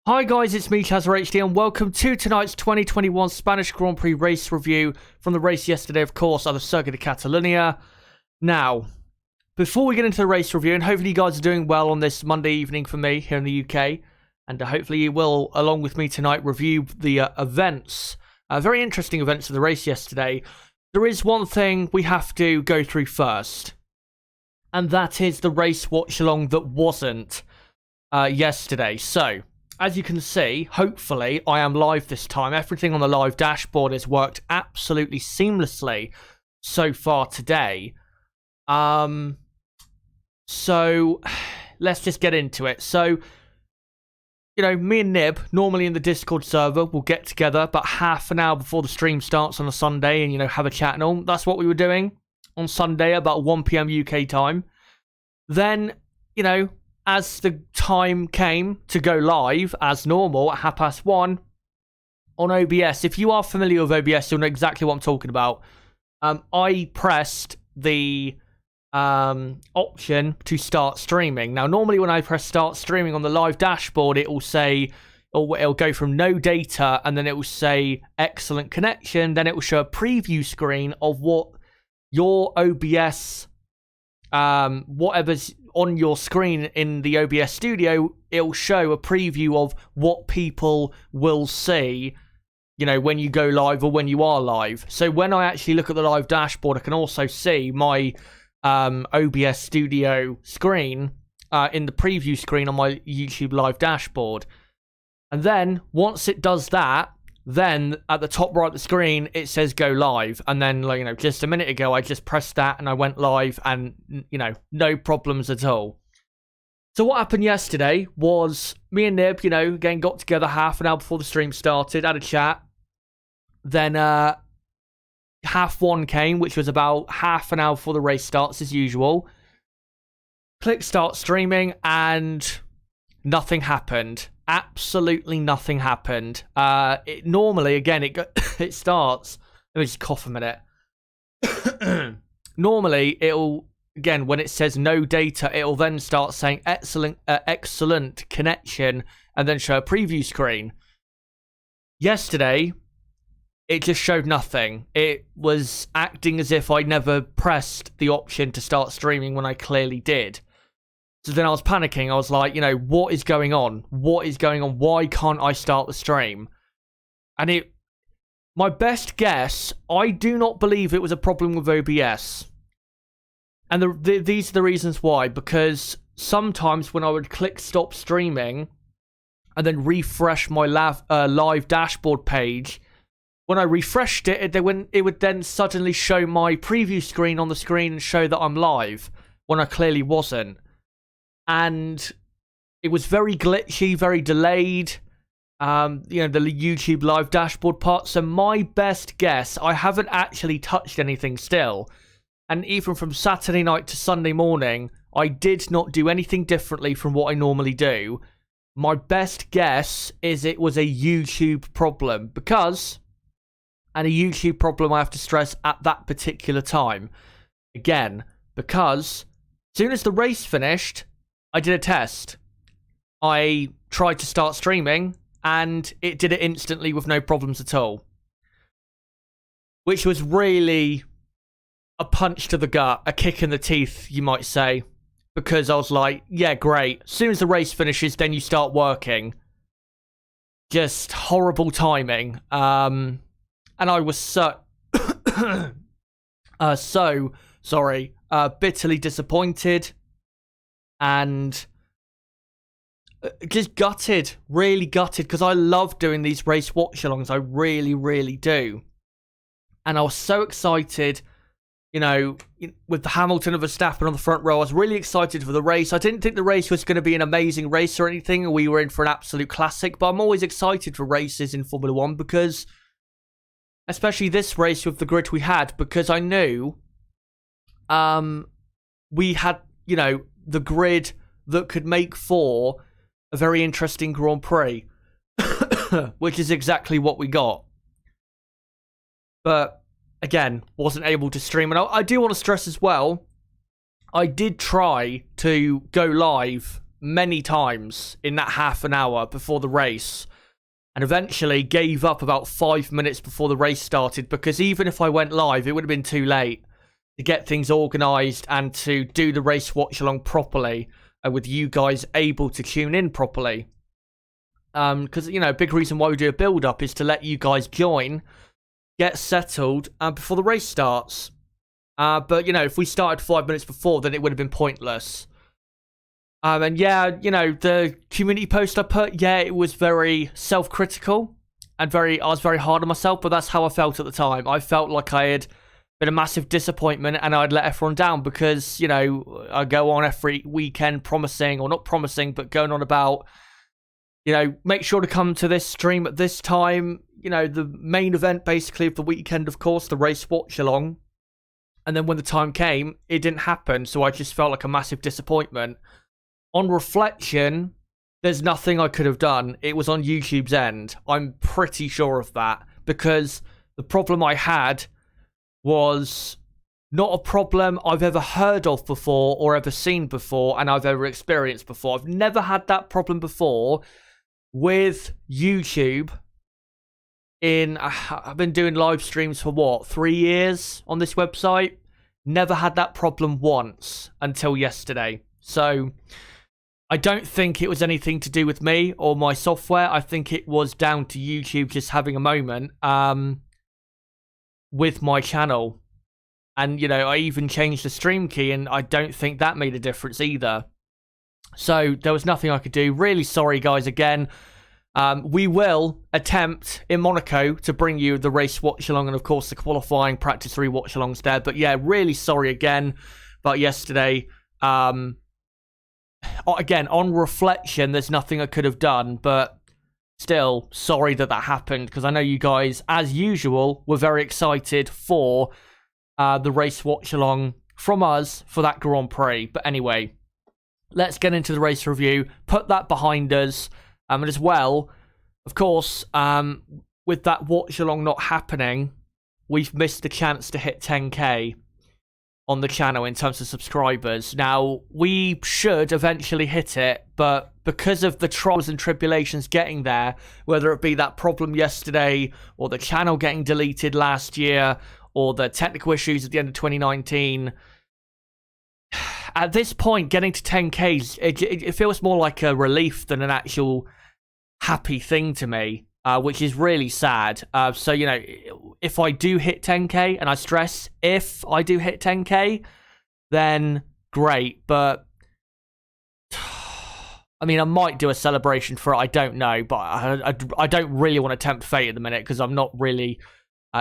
Hi guys, it's me, ChazzaHD, and welcome to tonight's 2021 Spanish Grand Prix race review from the race yesterday, of course, at the Circuit De Catalunya. Now, before we get into the race review, and hopefully you guys are doing well on this Monday evening for me here in the UK, and hopefully you will, along with me tonight, review the events, very interesting events of the race yesterday. There is one thing we have to go through first, and that is the race watch-along that wasn't yesterday. So, as you can see, hopefully, I am live this time. Everything on the live dashboard has worked absolutely seamlessly so far today. So, let's just get into it. So, you know, me and Nib, normally in the Discord server, will get together about half an hour before the stream starts on a Sunday and, you know, have a chat and all. That's what we were doing on Sunday about 1 PM UK time. Then, you know, as the time came to go live, as normal, at 1:30 on OBS. If you are familiar with OBS, you'll know exactly what I'm talking about. I pressed the option to start streaming. Now, normally when I press start streaming on the live dashboard, it will say, or it'll go from no data, and then it will say excellent connection. Then it will show a preview screen of what your OBS, whatever's on your screen in the OBS studio, it'll show a preview of what people will see, you know, when you go live or when you are live. So when I actually look at the live dashboard, I can also see my OBS studio screen in the preview screen on my YouTube live dashboard. And then once it does that, then at the top right of the screen, it says go live. And then, like, you know, just a minute ago, I just pressed that and I went live and, you know, no problems at all. So what happened yesterday was me and Nib, you know, again, got together half an hour before the stream started, had a chat. Then 1:30 came, which was about half an hour before the race starts as usual. Click start streaming and nothing happened. Absolutely nothing happened. Normally, again, it starts. Let me just cough a minute. Normally, it'll, again, when it says no data, it'll then start saying excellent connection and then show a preview screen. Yesterday, it just showed nothing. It was acting as if I never pressed the option to start streaming when I clearly did. So then I was panicking. I was like, you know, what is going on? What is going on? Why can't I start the stream? And my best guess, I do not believe it was a problem with OBS. And these are the reasons why. Because sometimes when I would click stop streaming and then refresh my live dashboard page, when I refreshed it, it would then suddenly show my preview screen on the screen and show that I'm live when I clearly wasn't. And it was very glitchy, very delayed, you know, the YouTube live dashboard part. So my best guess, I haven't actually touched anything still. And even from Saturday night to Sunday morning, I did not do anything differently from what I normally do. My best guess is it was a YouTube problem. And a YouTube problem I have to stress at that particular time. Again, because as soon as the race finished, I did a test. I tried to start streaming, and it did it instantly with no problems at all. Which was really a punch to the gut, a kick in the teeth, you might say. Because I was like, yeah, great. As soon as the race finishes, then you start working. Just horrible timing. And I was so sorry, bitterly disappointed. And just gutted, really gutted, because I love doing these race watch-alongs. I really, really do. And I was so excited, you know, with the Hamilton and Verstappen on the front row. I was really excited for the race. I didn't think the race was going to be an amazing race or anything. We were in for an absolute classic. But I'm always excited for races in Formula 1 because, especially this race with the grid we had, because I knew we had, you know, the grid that could make for a very interesting Grand Prix, which is exactly what we got. But again, wasn't able to stream. And I do want to stress as well, I did try to go live many times in that half an hour before the race, and eventually gave up about 5 minutes before the race started, because even if I went live, it would have been too late to get things organised and to do the race watch along properly, with you guys able to tune in properly. Because, you know, a big reason why we do a build-up is to let you guys join, get settled, before the race starts. But, you know, if we started 5 minutes before, then it would have been pointless. And yeah, you know, the community post I put, yeah, it was very self-critical and I was very hard on myself, but that's how I felt at the time. I felt like I had been a massive disappointment and I'd let everyone down because, you know, I go on every weekend promising, or not promising, but going on about, you know, make sure to come to this stream at this time. You know, the main event basically of the weekend, of course, the race watch along. And then when the time came, it didn't happen. So I just felt like a massive disappointment. On reflection, there's nothing I could have done. It was on YouTube's end. I'm pretty sure of that. Because the problem I had was not a problem I've ever heard of before or ever seen before and I've ever experienced before. I've never had that problem before with YouTube. I've been doing live streams for what, 3 years on this website? Never had that problem once until yesterday. So I don't think it was anything to do with me or my software. I think it was down to YouTube just having a moment with my channel. And, you know, I even changed the stream key and I don't think that made a difference either. So there was nothing I could do. Really sorry, guys, again. We will attempt in Monaco to bring you the race watch along and, of course, the qualifying practice 3 watch alongs there. But yeah, really sorry again about yesterday. Again, on reflection, there's nothing I could have done, but still sorry that happened, because I know you guys, as usual, were very excited for the race watch along from us for that Grand Prix. But anyway, let's get into the race review, put that behind us. And as well, of course, with that watch along not happening, we've missed the chance to hit 10k on the channel in terms of subscribers. Now, we should eventually hit it, but because of the trials and tribulations getting there, whether it be that problem yesterday, or the channel getting deleted last year, or the technical issues at the end of 2019, at this point, getting to 10k, it feels more like a relief than an actual happy thing to me, which is really sad. So, you know, if I do hit 10k, and I stress, if I do hit 10k, then great. But, I mean, I might do a celebration for it, I don't know. But I don't really want to tempt fate at the minute, because I'm not really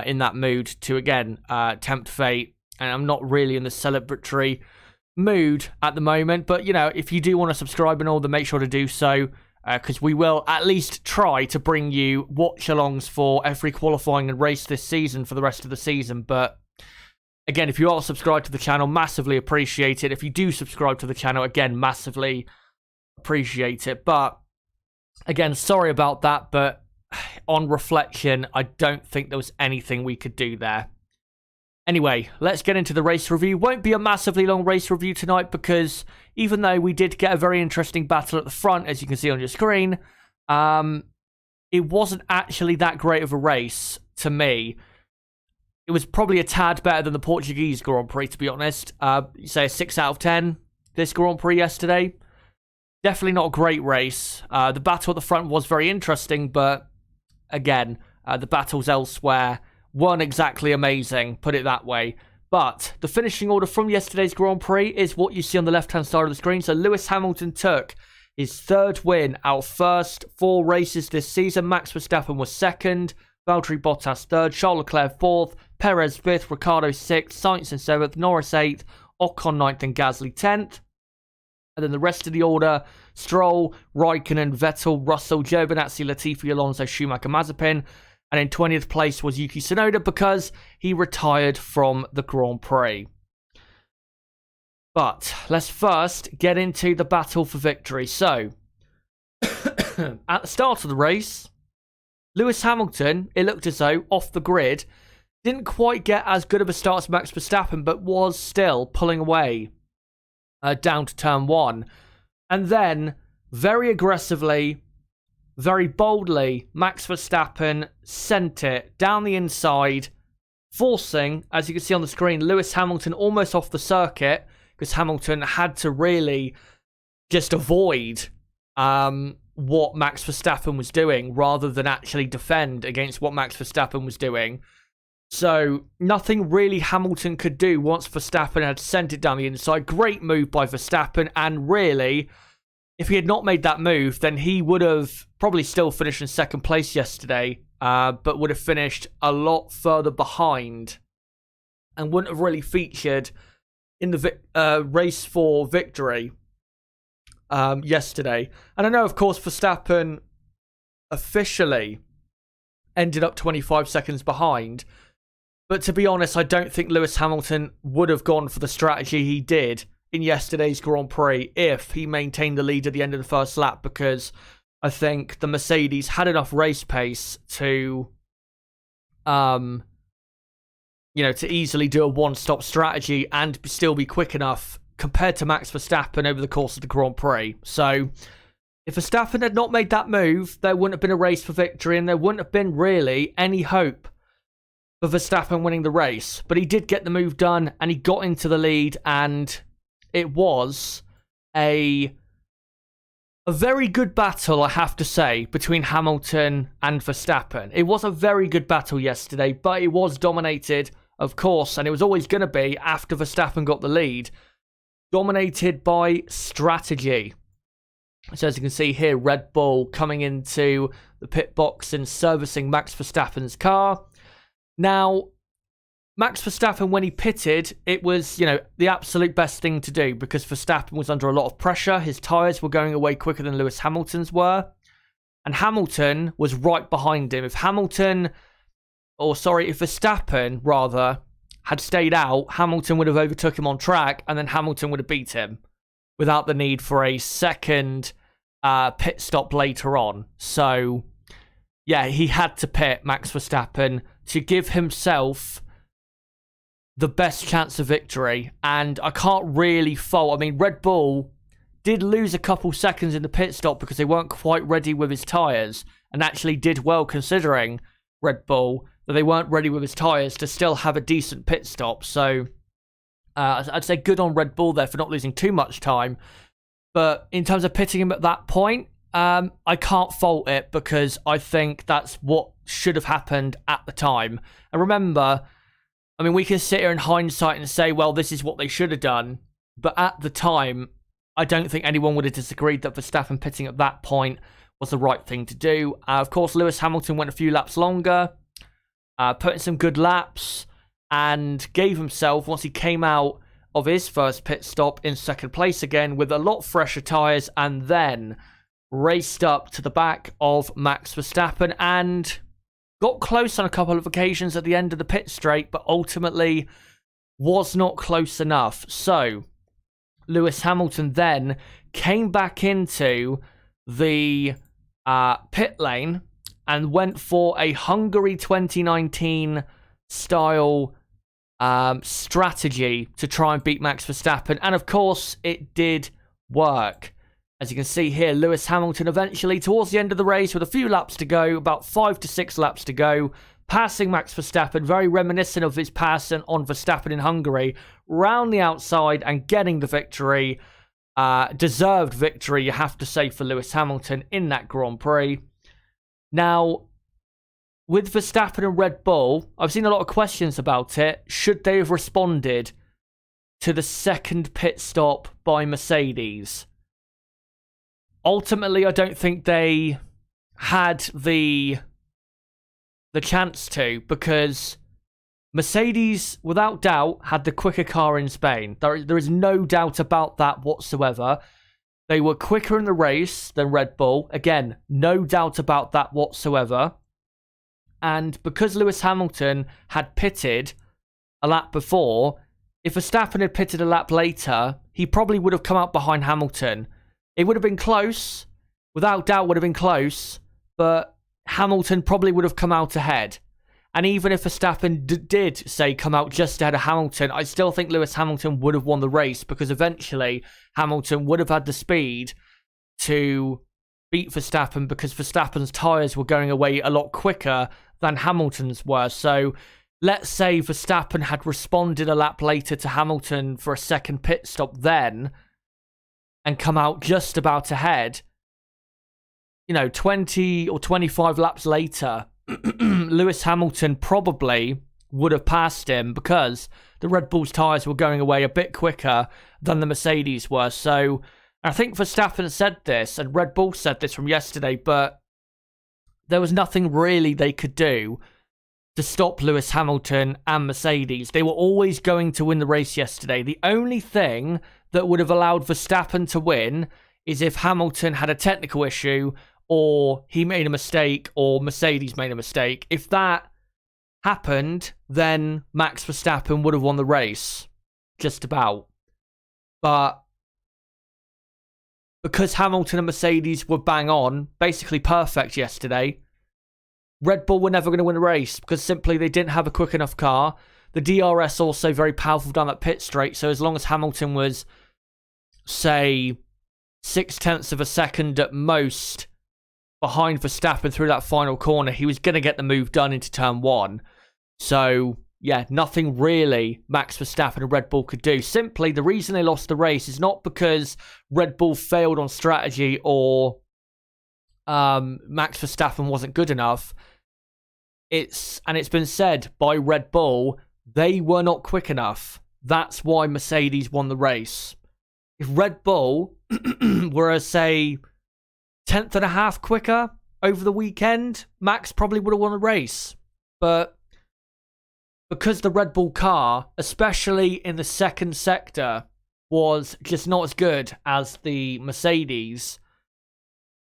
in that mood to, again, tempt fate. And I'm not really in the celebratory mood at the moment. But, you know, if you do want to subscribe and all, then make sure to do so, because we will at least try to bring you watch alongs for every qualifying and race this season for the rest of the season. But again, if you are subscribed to the channel, massively appreciate it. If you do subscribe to the channel, again, massively appreciate it. But again, sorry about that, but on reflection, I don't think there was anything we could do there. Anyway, let's get into the race review. Won't be a massively long race review tonight, because even though we did get a very interesting battle at the front, as you can see on your screen, it wasn't actually that great of a race to me. It was probably a tad better than the Portuguese Grand Prix, to be honest. Say a 6 out of 10 this Grand Prix yesterday. Definitely not a great race. The battle at the front was very interesting, but again, the battles elsewhere weren't exactly amazing, put it that way. But the finishing order from yesterday's Grand Prix is what you see on the left-hand side of the screen. So Lewis Hamilton took his 3rd win out of first 4 races this season. Max Verstappen was 2nd, Valtteri Bottas 3rd, Charles Leclerc 4th, Perez 5th, Ricciardo 6th, Sainz in 7th, Norris 8th, Ocon 9th, and Gasly 10th. And then the rest of the order: Stroll, Raikkonen, Vettel, Russell, Giovinazzi, Latifi, Alonso, Schumacher, Mazepin. And in 20th place was Yuki Tsunoda, because he retired from the Grand Prix. But let's first get into the battle for victory. So, at the start of the race, Lewis Hamilton, it looked as though, off the grid, didn't quite get as good of a start as Max Verstappen, but was still pulling away down to turn 1. And then very aggressively, very boldly, Max Verstappen sent it down the inside, forcing, as you can see on the screen, Lewis Hamilton almost off the circuit, because Hamilton had to really just avoid what Max Verstappen was doing rather than actually defend against what Max Verstappen was doing. So nothing really Hamilton could do once Verstappen had sent it down the inside. Great move by Verstappen, and really, if he had not made that move, then he would have probably still finished in second place yesterday, but would have finished a lot further behind and wouldn't have really featured in the race for victory yesterday. And I know, of course, Verstappen officially ended up 25 seconds behind, but to be honest, I don't think Lewis Hamilton would have gone for the strategy he did in yesterday's Grand Prix if he maintained the lead at the end of the first lap, because I think the Mercedes had enough race pace to to easily do a one-stop strategy and still be quick enough compared to Max Verstappen over the course of the Grand Prix. So if Verstappen had not made that move, there wouldn't have been a race for victory, and there wouldn't have been really any hope for Verstappen winning the race. But he did get the move done, and he got into the lead, and it was a very good battle, I have to say, between Hamilton and Verstappen. It was a very good battle yesterday, but it was dominated, of course, and it was always going to be after Verstappen got the lead, dominated by strategy. So as you can see here, Red Bull coming into the pit box and servicing Max Verstappen's car. Now, Max Verstappen, when he pitted, it was, the absolute best thing to do, because Verstappen was under a lot of pressure. His tyres were going away quicker than Lewis Hamilton's were. And Hamilton was right behind him. If Verstappen, rather, had stayed out, Hamilton would have overtook him on track, and then Hamilton would have beat him without the need for a second pit stop later on. So, yeah, he had to pit, Max Verstappen, to give himself the best chance of victory. And I can't really fault. I mean, Red Bull did lose a couple seconds in the pit stop because they weren't quite ready with his tyres, and actually did well considering, Red Bull, that they weren't ready with his tyres to still have a decent pit stop. So I'd say good on Red Bull there for not losing too much time. But in terms of pitting him at that point, I can't fault it, because I think that's what should have happened at the time. And remember, I mean, we can sit here in hindsight and say, well, this is what they should have done. But at the time, I don't think anyone would have disagreed that Verstappen pitting at that point was the right thing to do. Of course, Lewis Hamilton went a few laps longer, put in some good laps, and gave himself, once he came out of his first pit stop, in second place again with a lot fresher tyres, and then raced up to the back of Max Verstappen and got close on a couple of occasions at the end of the pit straight, but ultimately was not close enough. So Lewis Hamilton then came back into the pit lane and went for a Hungary 2019 style strategy to try and beat Max Verstappen. And of course, it did work. As you can see here, Lewis Hamilton eventually, towards the end of the race, with a few laps to go, about 5 to 6 laps to go, passing Max Verstappen, very reminiscent of his pass on Verstappen in Hungary, round the outside and getting the victory. Deserved victory, you have to say, for Lewis Hamilton in that Grand Prix. Now, with Verstappen and Red Bull, I've seen a lot of questions about it. Should they have responded to the second pit stop by Mercedes? Ultimately, I don't think they had the chance to, because Mercedes, without doubt, had the quicker car in Spain. There is no doubt about that whatsoever. They were quicker in the race than Red Bull. Again, no doubt about that whatsoever. And because Lewis Hamilton had pitted a lap before, if Verstappen had pitted a lap later, he probably would have come out behind Hamilton. It would have been close, without doubt would have been close, but Hamilton probably would have come out ahead. And even if Verstappen did, say, come out just ahead of Hamilton, I still think Lewis Hamilton would have won the race, because eventually Hamilton would have had the speed to beat Verstappen because Verstappen's tyres were going away a lot quicker than Hamilton's were. So let's say Verstappen had responded a lap later to Hamilton for a second pit stop then and come out just about ahead. 20 or 25 laps later, Lewis Hamilton probably would have passed him because the Red Bull's tyres were going away a bit quicker than the Mercedes were. So I think Verstappen said this and Red Bull said this from yesterday, but there was nothing really they could do to stop Lewis Hamilton and Mercedes. They were always going to win the race yesterday. The only thing that would have allowed Verstappen to win is if Hamilton had a technical issue or he made a mistake or Mercedes made a mistake. If that happened, then Max Verstappen would have won the race. Just about. But because Hamilton and Mercedes were bang on, basically perfect yesterday, Red Bull were never going to win the race because simply they didn't have a quick enough car. The DRS also very powerful down that pit straight, so as long as Hamilton was, say, 0.6 of a second at most behind Verstappen through that final corner, he was going to get the move done into turn 1. So, yeah, nothing really Max Verstappen and Red Bull could do. Simply, the reason they lost the race is not because Red Bull failed on strategy or Max Verstappen wasn't good enough. It's been said by Red Bull, they were not quick enough. That's why Mercedes won the race. If Red Bull were, say, 10th and a half quicker over the weekend, Max probably would have won the race. But because the Red Bull car, especially in the second sector, was just not as good as the Mercedes,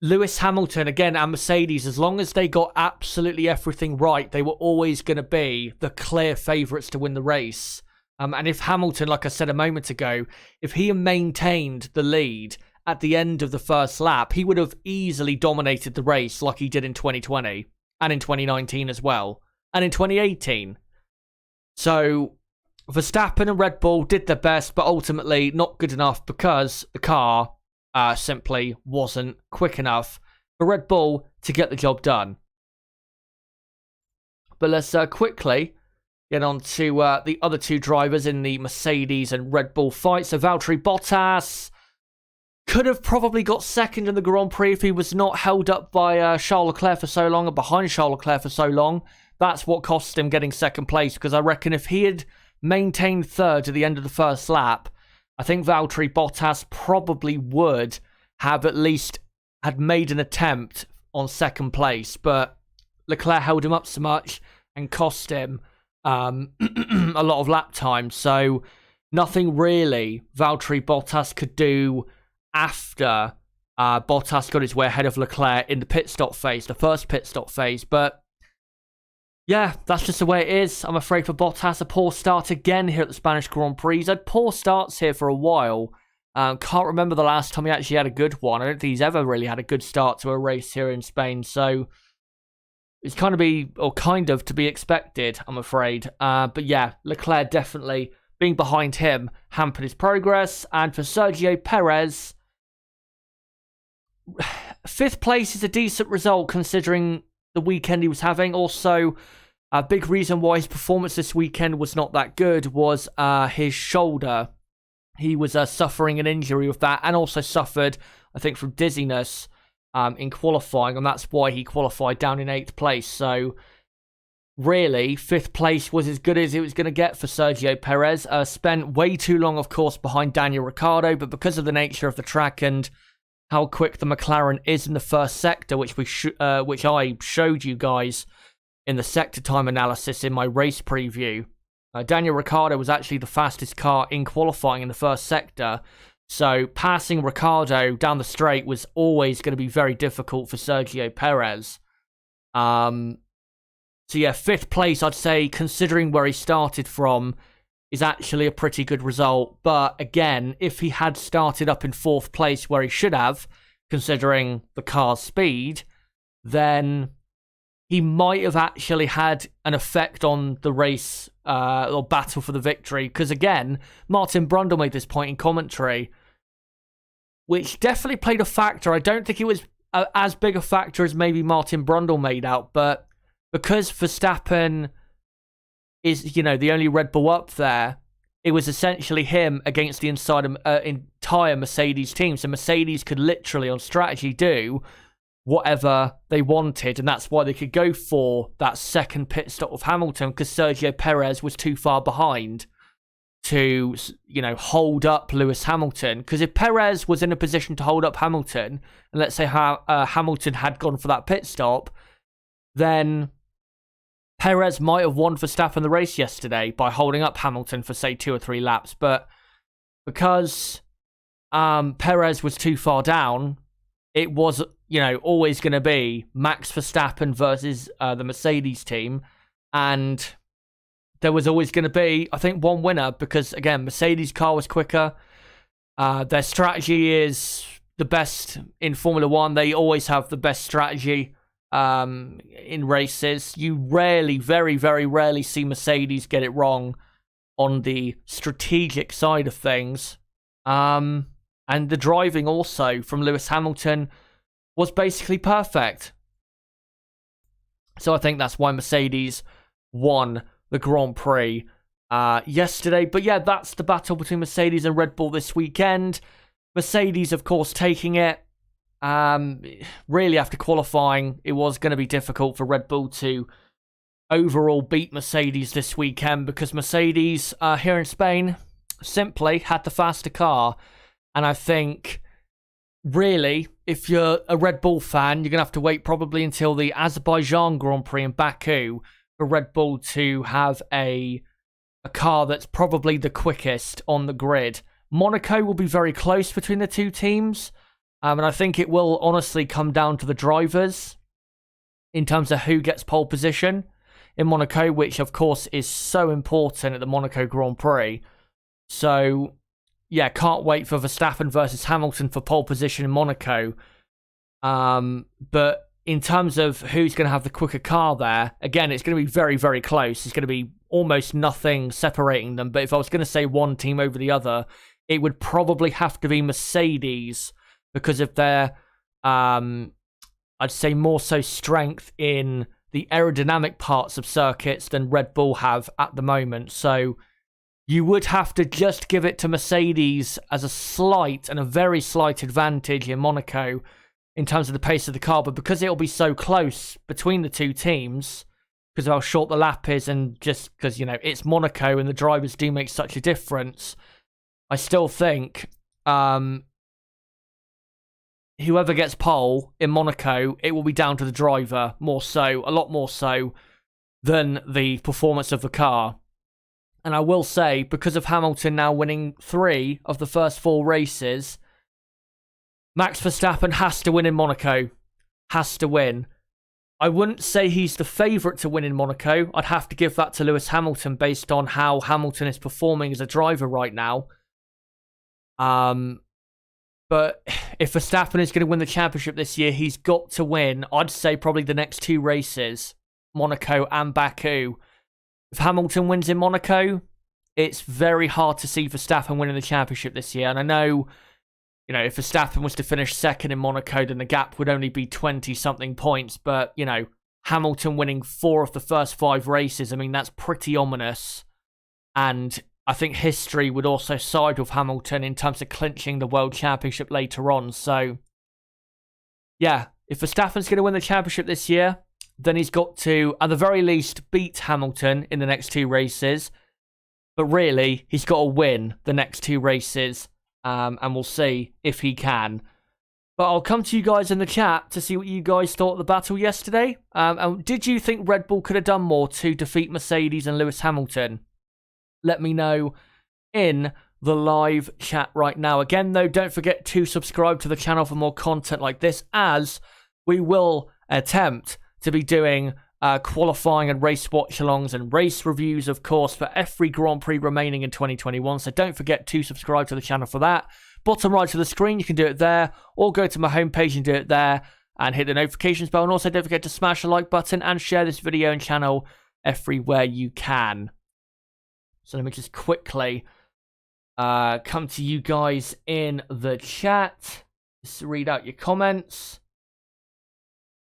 Lewis Hamilton, again, and Mercedes, as long as they got absolutely everything right, they were always going to be the clear favourites to win the race. And if Hamilton, like I said a moment ago, if he had maintained the lead at the end of the first lap, he would have easily dominated the race like he did in 2020 and in 2019 as well, and in 2018. So Verstappen and Red Bull did their best, but ultimately not good enough because the car simply wasn't quick enough for Red Bull to get the job done. But let's quickly get on to the other two drivers in the Mercedes and Red Bull fight. So Valtteri Bottas could have probably got second in the Grand Prix if he was not held up by Charles Leclerc for so long and behind Charles Leclerc for so long. That's what cost him getting second place, because I reckon if he had maintained third at the end of the first lap, I think Valtteri Bottas probably would have at least had made an attempt on second place, but Leclerc held him up so much and cost him a lot of lap time. So nothing really Valtteri Bottas could do after Bottas got his way ahead of Leclerc in the pit stop phase, the first pit stop phase. But yeah, that's just the way it is. I'm afraid for Bottas, a poor start again here at the Spanish Grand Prix. He's had poor starts here for a while. Can't remember the last time he actually had a good one. I don't think he's ever really had a good start to a race here in Spain. So it's kind of to be expected, I'm afraid. But yeah, Leclerc definitely being behind him hampered his progress. And for Sergio Perez, 5th place is a decent result considering the weekend he was having. Also, a big reason why his performance this weekend was not that good was his shoulder. He was suffering an injury with that, and also suffered, I think, from dizziness in qualifying, and that's why he qualified down in 8th place. So really, 5th place was as good as it was going to get for Sergio Perez. Spent way too long, of course, behind Daniel Ricciardo, but because of the nature of the track and how quick the McLaren is in the first sector, which I showed you guys in the sector time analysis in my race preview. Daniel Ricciardo was actually the fastest car in qualifying in the first sector, so passing Ricciardo down the straight was always going to be very difficult for Sergio Perez. So yeah, 5th place, I'd say, considering where he started from, is actually a pretty good result. But again, if he had started up in 4th place where he should have, considering the car's speed, then he might have actually had an effect on the race or battle for the victory. Because again, Martin Brundle made this point in commentary. which definitely played a factor. I don't think it was as big a factor as maybe Martin Brundle made out, but because Verstappen is, the only Red Bull up there, it was essentially him against the entire Mercedes team. So Mercedes could literally, on strategy, do whatever they wanted, and that's why they could go for that second pit stop of Hamilton, because Sergio Perez was too far behind to, hold up Lewis Hamilton. Because if Perez was in a position to hold up Hamilton, and let's say Hamilton had gone for that pit stop, then Perez might have won Verstappen the race yesterday by holding up Hamilton for, say, 2 or 3 laps. But because Perez was too far down, it was, always going to be Max Verstappen versus the Mercedes team. And there was always going to be, I think, one winner because, again, Mercedes' car was quicker. Their strategy is the best in Formula One. They always have the best strategy in races. You rarely, very, very rarely see Mercedes get it wrong on the strategic side of things. And the driving also from Lewis Hamilton was basically perfect. So I think that's why Mercedes won the Grand Prix yesterday. But yeah, that's the battle between Mercedes and Red Bull this weekend. Mercedes, of course, taking it. Really, after qualifying, it was going to be difficult for Red Bull to overall beat Mercedes this weekend because Mercedes here in Spain simply had the faster car. And I think, really, if you're a Red Bull fan, you're going to have to wait probably until the Azerbaijan Grand Prix in Baku for Red Bull to have a car that's probably the quickest on the grid. Monaco will be very close between the two teams. And I think it will honestly come down to the drivers in terms of who gets pole position in Monaco, which, of course, is so important at the Monaco Grand Prix. So, yeah, can't wait for Verstappen versus Hamilton for pole position in Monaco. But in terms of who's going to have the quicker car there, again, it's going to be very, very close. It's going to be almost nothing separating them. But if I was going to say one team over the other, it would probably have to be Mercedes because of their, I'd say more so strength in the aerodynamic parts of circuits than Red Bull have at the moment. So you would have to just give it to Mercedes as a slight and a very slight advantage in Monaco in terms of the pace of the car. But because it'll be so close between the two teams, because of how short the lap is and just because, it's Monaco and the drivers do make such a difference, I still think whoever gets pole in Monaco, it will be down to the driver more so, a lot more so than the performance of the car. And I will say, because of Hamilton now winning 3 of the first 4 races, Max Verstappen has to win in Monaco. Has to win. I wouldn't say he's the favourite to win in Monaco. I'd have to give that to Lewis Hamilton based on how Hamilton is performing as a driver right now. But if Verstappen is going to win the championship this year, he's got to win, I'd say, probably the next 2 races, Monaco and Baku. If Hamilton wins in Monaco, it's very hard to see Verstappen winning the championship this year. And I know, if Verstappen was to finish second in Monaco, then the gap would only be 20-something points. But, Hamilton winning 4 of the first 5 races, I mean, that's pretty ominous. And I think history would also side with Hamilton in terms of clinching the World Championship later on. So, yeah, if Verstappen's going to win the championship this year, then he's got to, at the very least, beat Hamilton in the next 2 races. But really, he's got to win the next 2 races, and we'll see if he can. But I'll come to you guys in the chat to see what you guys thought of the battle yesterday. And did you think Red Bull could have done more to defeat Mercedes and Lewis Hamilton? Let me know in the live chat right now. Again, though, don't forget to subscribe to the channel for more content like this, as we will attempt to be doing qualifying and race watch-alongs and race reviews, of course, for every Grand Prix remaining in 2021. So don't forget to subscribe to the channel for that. Bottom right of the screen, you can do it there, or go to my homepage and do it there, and hit the notifications bell. And also don't forget to smash the like button and share this video and channel everywhere you can. So let me just quickly come to you guys in the chat. Just read out your comments.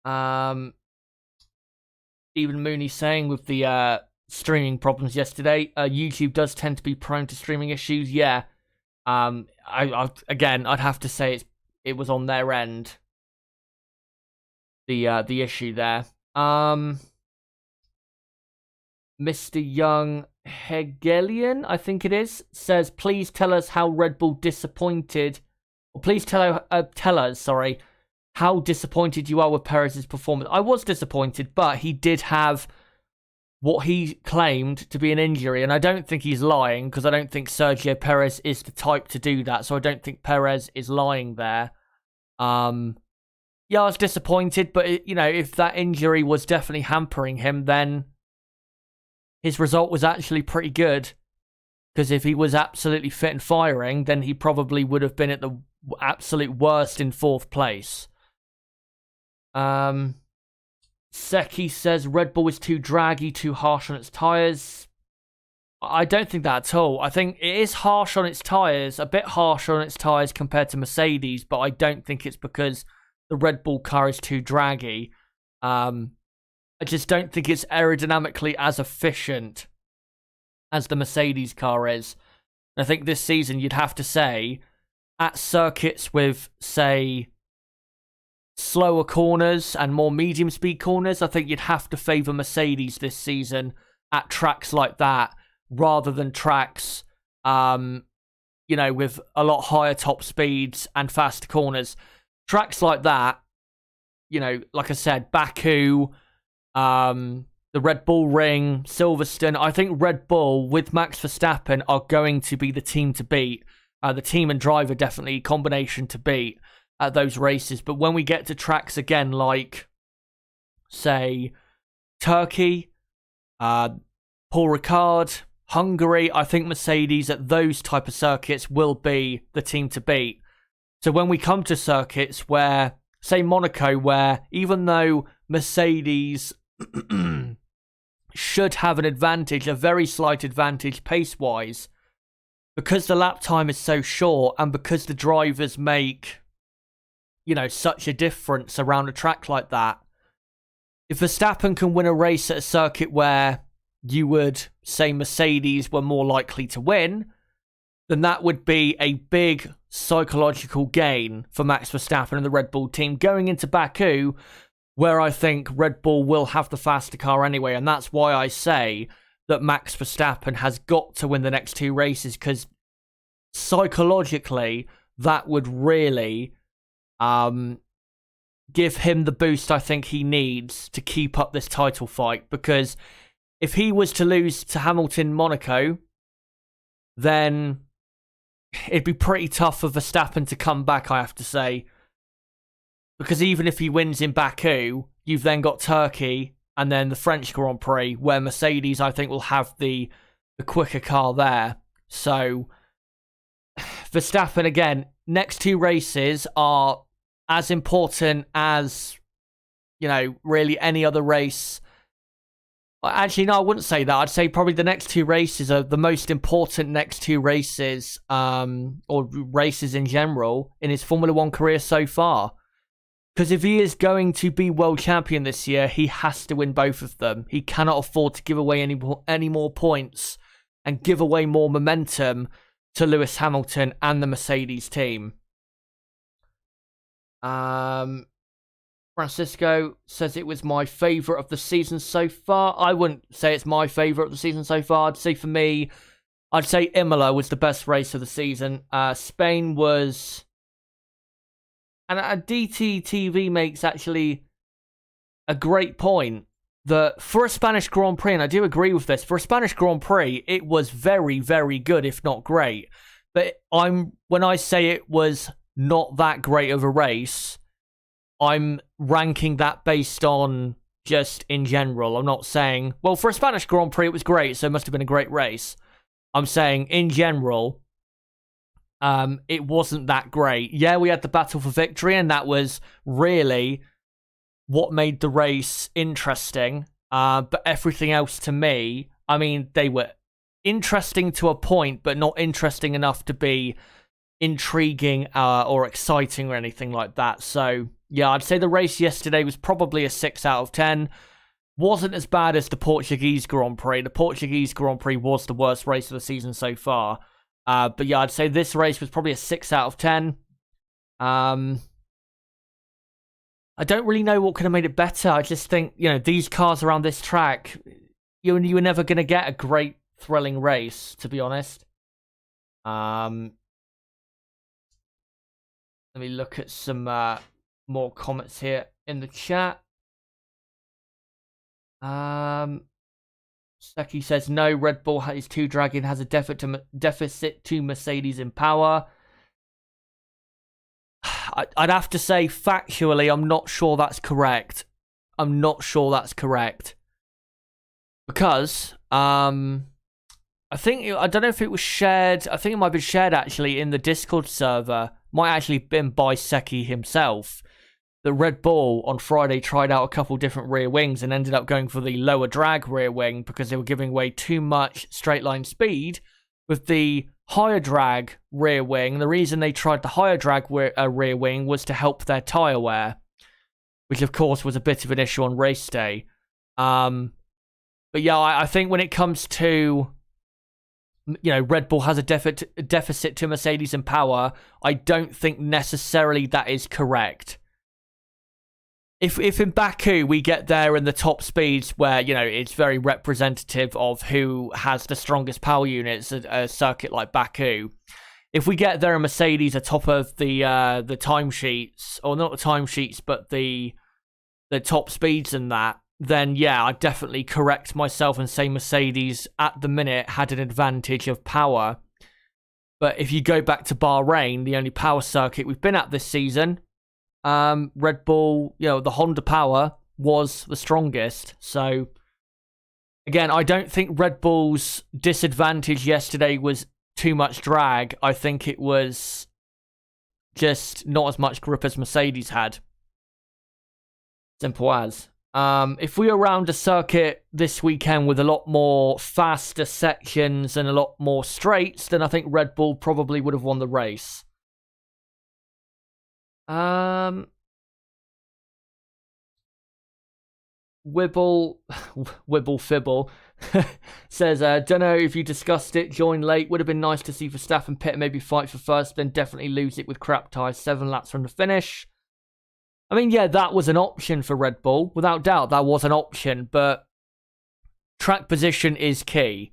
Stephen Mooney saying with the streaming problems yesterday, YouTube does tend to be prone to streaming issues. Yeah. I'd have to say it was on their end. The issue there. Mr. Young Hegelian, I think it is, says, please tell us how Red Bull disappointed, or please tell us, how disappointed you are with Perez's performance. I was disappointed, but he did have what he claimed to be an injury, and I don't think he's lying, because I don't think Sergio Perez is the type to do that, so I don't think Perez is lying there. Yeah, I was disappointed, but, if that injury was definitely hampering him, then his result was actually pretty good. Because if he was absolutely fit and firing, then he probably would have been at the absolute worst in 4th place. Seki says, Red Bull is too draggy, too harsh on its tyres. I don't think that at all. I think it is harsh on its tyres, a bit harsh on its tyres compared to Mercedes, but I don't think it's because the Red Bull car is too draggy. I just don't think it's aerodynamically as efficient as the Mercedes car is. And I think this season you'd have to say, at circuits with, say, slower corners and more medium speed corners, I think you'd have to favour Mercedes this season at tracks like that, rather than tracks, with a lot higher top speeds and faster corners. Tracks like that, like I said, Baku, the Red Bull Ring, Silverstone, I think Red Bull with Max Verstappen are going to be the team to beat. The team and driver definitely combination to beat at those races. But when we get to tracks again like, say, Turkey, Paul Ricard, Hungary, I think Mercedes at those type of circuits will be the team to beat. So when we come to circuits where, say Monaco, where even though Mercedes should have an advantage, a very slight advantage pace-wise, because the lap time is so short and because the drivers make, such a difference around a track like that, if Verstappen can win a race at a circuit where you would say Mercedes were more likely to win, then that would be a big psychological gain for Max Verstappen and the Red Bull team going into Baku, where I think Red Bull will have the faster car anyway. And that's why I say that Max Verstappen has got to win the next 2 races, because psychologically that would really give him the boost I think he needs to keep up this title fight. Because if he was to lose to Hamilton Monaco, then it'd be pretty tough for Verstappen to come back, I have to say. Because even if he wins in Baku, you've then got Turkey and then the French Grand Prix, where Mercedes, I think, will have the quicker car there. So, Verstappen, again, next 2 races are as important as, really any other race. Actually, no, I wouldn't say that. I'd say probably the next 2 races are the most important next 2 races, or races in general, in his Formula 1 career so far. Because if he is going to be world champion this year, he has to win both of them. He cannot afford to give away any more points and give away more momentum to Lewis Hamilton and the Mercedes team. Francisco says it was my favourite of the season so far. I wouldn't say it's my favourite of the season so far. I'd say for me, I'd say Imola was the best race of the season. Spain was... And DTTV makes actually a great point that for a Spanish Grand Prix, and I do agree with this, for a Spanish Grand Prix, it was very, very good, if not great. But when I say it was not that great of a race, I'm ranking that based on just in general. I'm not saying, well, for a Spanish Grand Prix, it was great, so it must have been a great race. I'm saying, in general, it wasn't that great. Yeah, we had the battle for victory, and that was really what made the race interesting. But everything else, to me, I mean, they were interesting to a point, but not interesting enough to be intriguing or exciting or anything like that. So, yeah, I'd say the race yesterday was probably a 6 out of 10. Wasn't as bad as the Portuguese Grand Prix. The Portuguese Grand Prix was the worst race of the season so far. But yeah, I'd say this race was probably a 6 out of 10. I don't really know what could have made it better. I just think, you know, these cars around this track, you were never going to get a great, thrilling race, to be honest. Let me look at some more comments here in the chat. Seki says, no, Red Bull is too dragging, has a deficit to Mercedes in power. I'd have to say, factually, I'm not sure that's correct. Because, I don't know if it was shared, I think it might have been shared actually in the Discord server, might actually have been by Seki himself. The Red Bull on Friday tried out a couple different rear wings and ended up going for the lower drag rear wing because they were giving away too much straight line speed with the higher drag rear wing. The reason they tried the higher drag rear wing was to help their tyre wear, which of course was a bit of an issue on race day. But yeah, I think when it comes to, you know, Red Bull has a deficit to Mercedes in power, I don't think necessarily that is correct. If in Baku we get there in the top speeds where, you know, it's very representative of who has the strongest power units at a circuit like Baku, if we get there and Mercedes are top of the timesheets, or not the timesheets, but the top speeds and that, then yeah, I'd definitely correct myself and say Mercedes at the minute had an advantage of power. But if you go back to Bahrain, the only power circuit we've been at this season, Red Bull, you know, the Honda power was the strongest. So, again, I don't think Red Bull's disadvantage yesterday was too much drag. I think it was just not as much grip as Mercedes had. Simple as. If we were around a circuit this weekend with a lot more faster sections and a lot more straights, then I think Red Bull probably would have won the race. Wibble Fibble says, don't know if you discussed it, joined late, would have been nice to see Verstappen pit, maybe fight for first, then definitely lose it with crap tyres 7 laps from the finish. I mean, yeah, that was an option for Red Bull, without doubt, that was an option, but track position is key.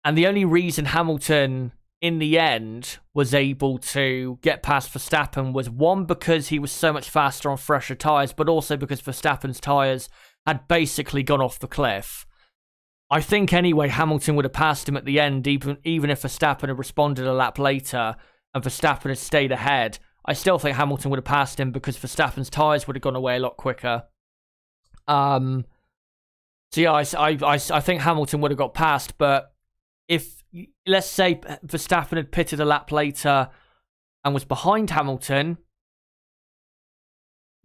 And the only reason Hamilton, in the end, was able to get past Verstappen was, one, because he was so much faster on fresher tyres, but also because Verstappen's tyres had basically gone off the cliff. I think, anyway, Hamilton would have passed him at the end, even if Verstappen had responded a lap later and Verstappen had stayed ahead. I still think Hamilton would have passed him because Verstappen's tyres would have gone away a lot quicker. So yeah, I think Hamilton would have got past, but if, let's say, Verstappen had pitted a lap later and was behind Hamilton,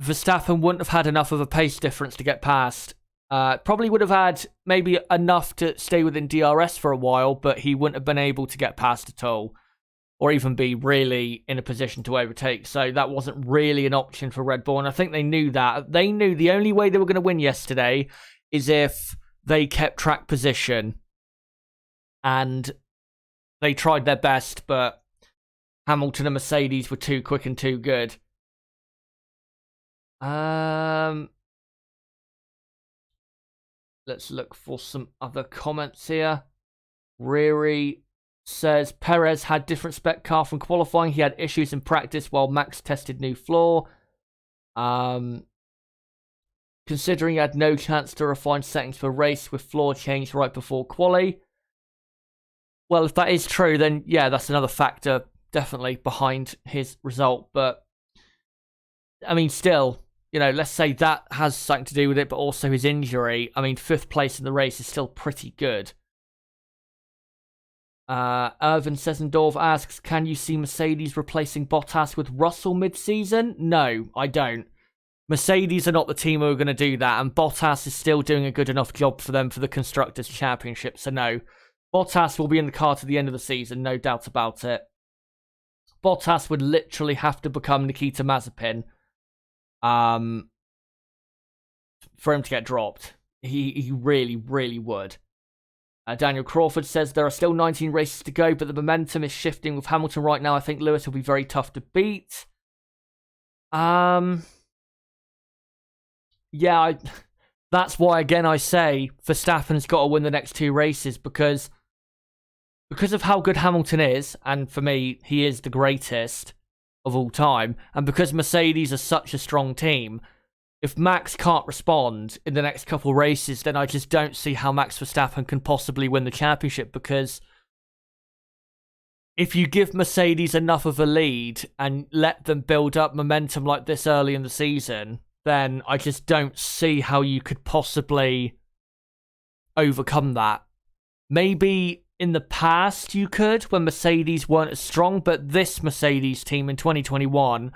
Verstappen wouldn't have had enough of a pace difference to get past. Probably would have had maybe enough to stay within DRS for a while, but he wouldn't have been able to get past at all, or even be really in a position to overtake. So that wasn't really an option for Red Bull, and I think they knew that. They knew the only way they were going to win yesterday is if they kept track position. And they tried their best, but Hamilton and Mercedes were too quick and too good. Let's look for some other comments here. Riri says, Perez had different spec car from qualifying. He had issues in practice while Max tested new floor. Considering he had no chance to refine settings for race with floor change right before quali. Well, if that is true, then yeah, that's another factor definitely behind his result. But, I mean, still, you know, let's say that has something to do with it, but also his injury. I mean, 5th place in the race is still pretty good. Irvin Sessendorf asks, can you see Mercedes replacing Bottas with Russell mid-season? No, I don't. Mercedes are not the team who are going to do that, and Bottas is still doing a good enough job for them for the Constructors' Championship. So no, Bottas will be in the car to the end of the season, no doubt about it. Bottas would literally have to become Nikita Mazepin for him to get dropped. He really, really would. Daniel Crawford says there are still 19 races to go, but the momentum is shifting with Hamilton right now. I think Lewis will be very tough to beat. Yeah, that's why, again, I say Verstappen's got to win the next 2 races because of how good Hamilton is, and for me, he is the greatest of all time, and because Mercedes are such a strong team, if Max can't respond in the next couple races, then I just don't see how Max Verstappen can possibly win the championship, because if you give Mercedes enough of a lead and let them build up momentum like this early in the season, then I just don't see how you could possibly overcome that. Maybe in the past you could, when Mercedes weren't as strong, but this Mercedes team in 2021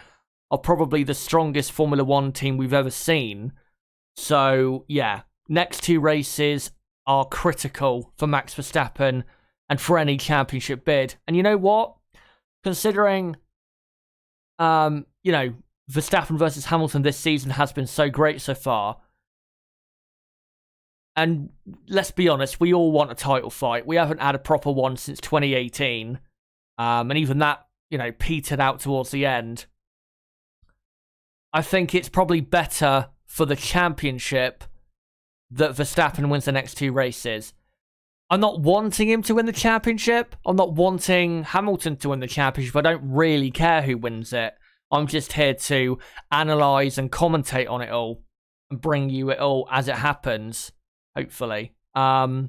are probably the strongest Formula 1 team we've ever seen. So, yeah, next 2 races are critical for Max Verstappen and for any championship bid. And you know what? Considering, Verstappen versus Hamilton this season has been so great so far. And let's be honest, we all want a title fight. We haven't had a proper one since 2018. And even that, petered out towards the end. I think it's probably better for the championship that Verstappen wins the next 2 races. I'm not wanting him to win the championship. I'm not wanting Hamilton to win the championship. I don't really care who wins it. I'm just here to analyse and commentate on it all and bring you it all as it happens, hopefully. But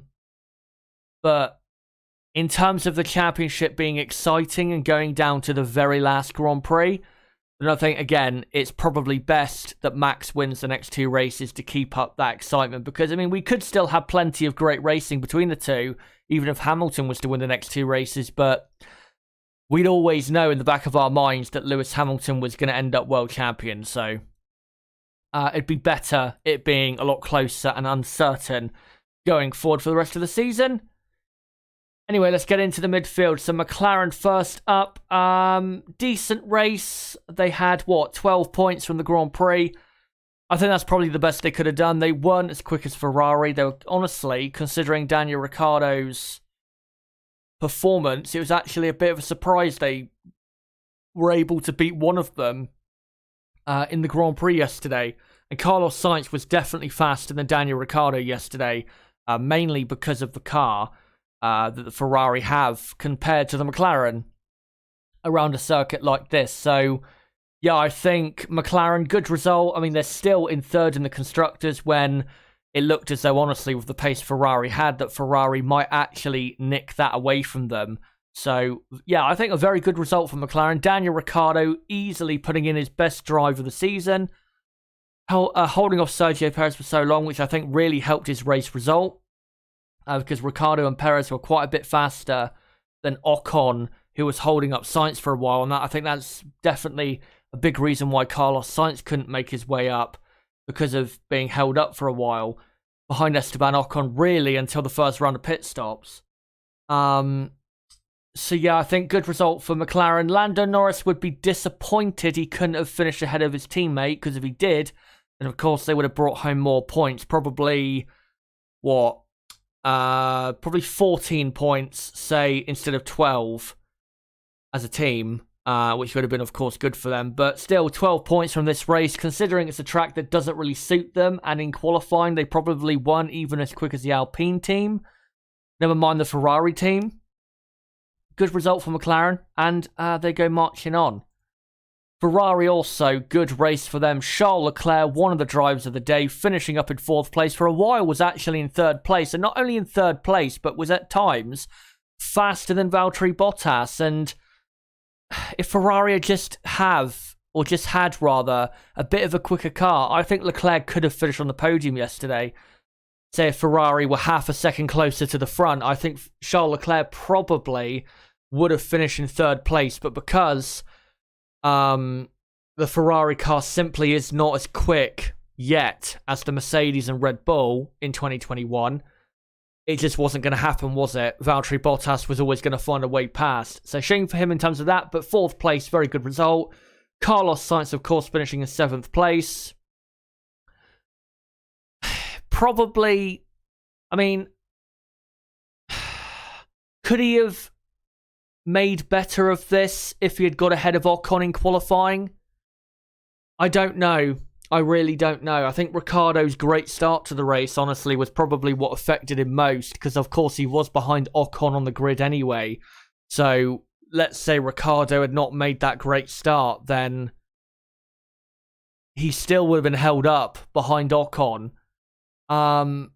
in terms of the championship being exciting and going down to the very last Grand Prix, then I think, again, it's probably best that Max wins the next 2 races to keep up that excitement. Because, we could still have plenty of great racing between the two, even if Hamilton was to win the next 2 races. But we'd always know in the back of our minds that Lewis Hamilton was going to end up world champion. So it'd be better it being a lot closer and uncertain going forward for the rest of the season. Anyway, let's get into the midfield. So McLaren first up. Decent race. They had, 12 points from the Grand Prix. I think that's probably the best they could have done. They weren't as quick as Ferrari. They were, honestly, considering Daniel Ricciardo's performance, it was actually a bit of a surprise they were able to beat one of them in the Grand Prix yesterday. And Carlos Sainz was definitely faster than Daniel Ricciardo yesterday, mainly because of the car that the Ferrari have compared to the McLaren around a circuit like this. So, yeah, I think McLaren, good result. They're still in third in the Constructors when it looked as though, honestly, with the pace Ferrari had, that Ferrari might actually nick that away from them. So, yeah, I think a very good result for McLaren. Daniel Ricciardo easily putting in his best drive of the season, holding off Sergio Perez for so long, which I think really helped his race result. Because Ricciardo and Perez were quite a bit faster than Ocon, who was holding up Sainz for a while. And I think that's definitely a big reason why Carlos Sainz couldn't make his way up, because of being held up for a while behind Esteban Ocon, really, until the first round of pit stops. So, yeah, I think good result for McLaren. Lando Norris would be disappointed he couldn't have finished ahead of his teammate, because if he did, then, of course, they would have brought home more points. Probably 14 points, say, instead of 12 as a team, which would have been, of course, good for them. But still, 12 points from this race, considering it's a track that doesn't really suit them, and in qualifying, they probably weren't even as quick as the Alpine team. Never mind the Ferrari team. Good result for McLaren, and they go marching on. Ferrari also, good race for them. Charles Leclerc, one of the drivers of the day, finishing up in 4th place. For a while was actually in 3rd place, and not only in 3rd place, but was at times faster than Valtteri Bottas. And if Ferrari just had a bit of a quicker car, I think Leclerc could have finished on the podium yesterday. Say if Ferrari were half a second closer to the front, I think Charles Leclerc probably would have finished in 3rd place, but because the Ferrari car simply is not as quick yet as the Mercedes and Red Bull in 2021. It just wasn't going to happen, was it? Valtteri Bottas was always going to find a way past. So shame for him in terms of that, but 4th place, very good result. Carlos Sainz, of course, finishing in 7th place. Probably, I mean, could he have made better of this if he had got ahead of Ocon in qualifying? I don't know. I really don't know. I think Ricciardo's great start to the race, honestly, was probably what affected him most, because of course he was behind Ocon on the grid anyway. So let's say Ricciardo had not made that great start, then he still would have been held up behind Ocon. I'm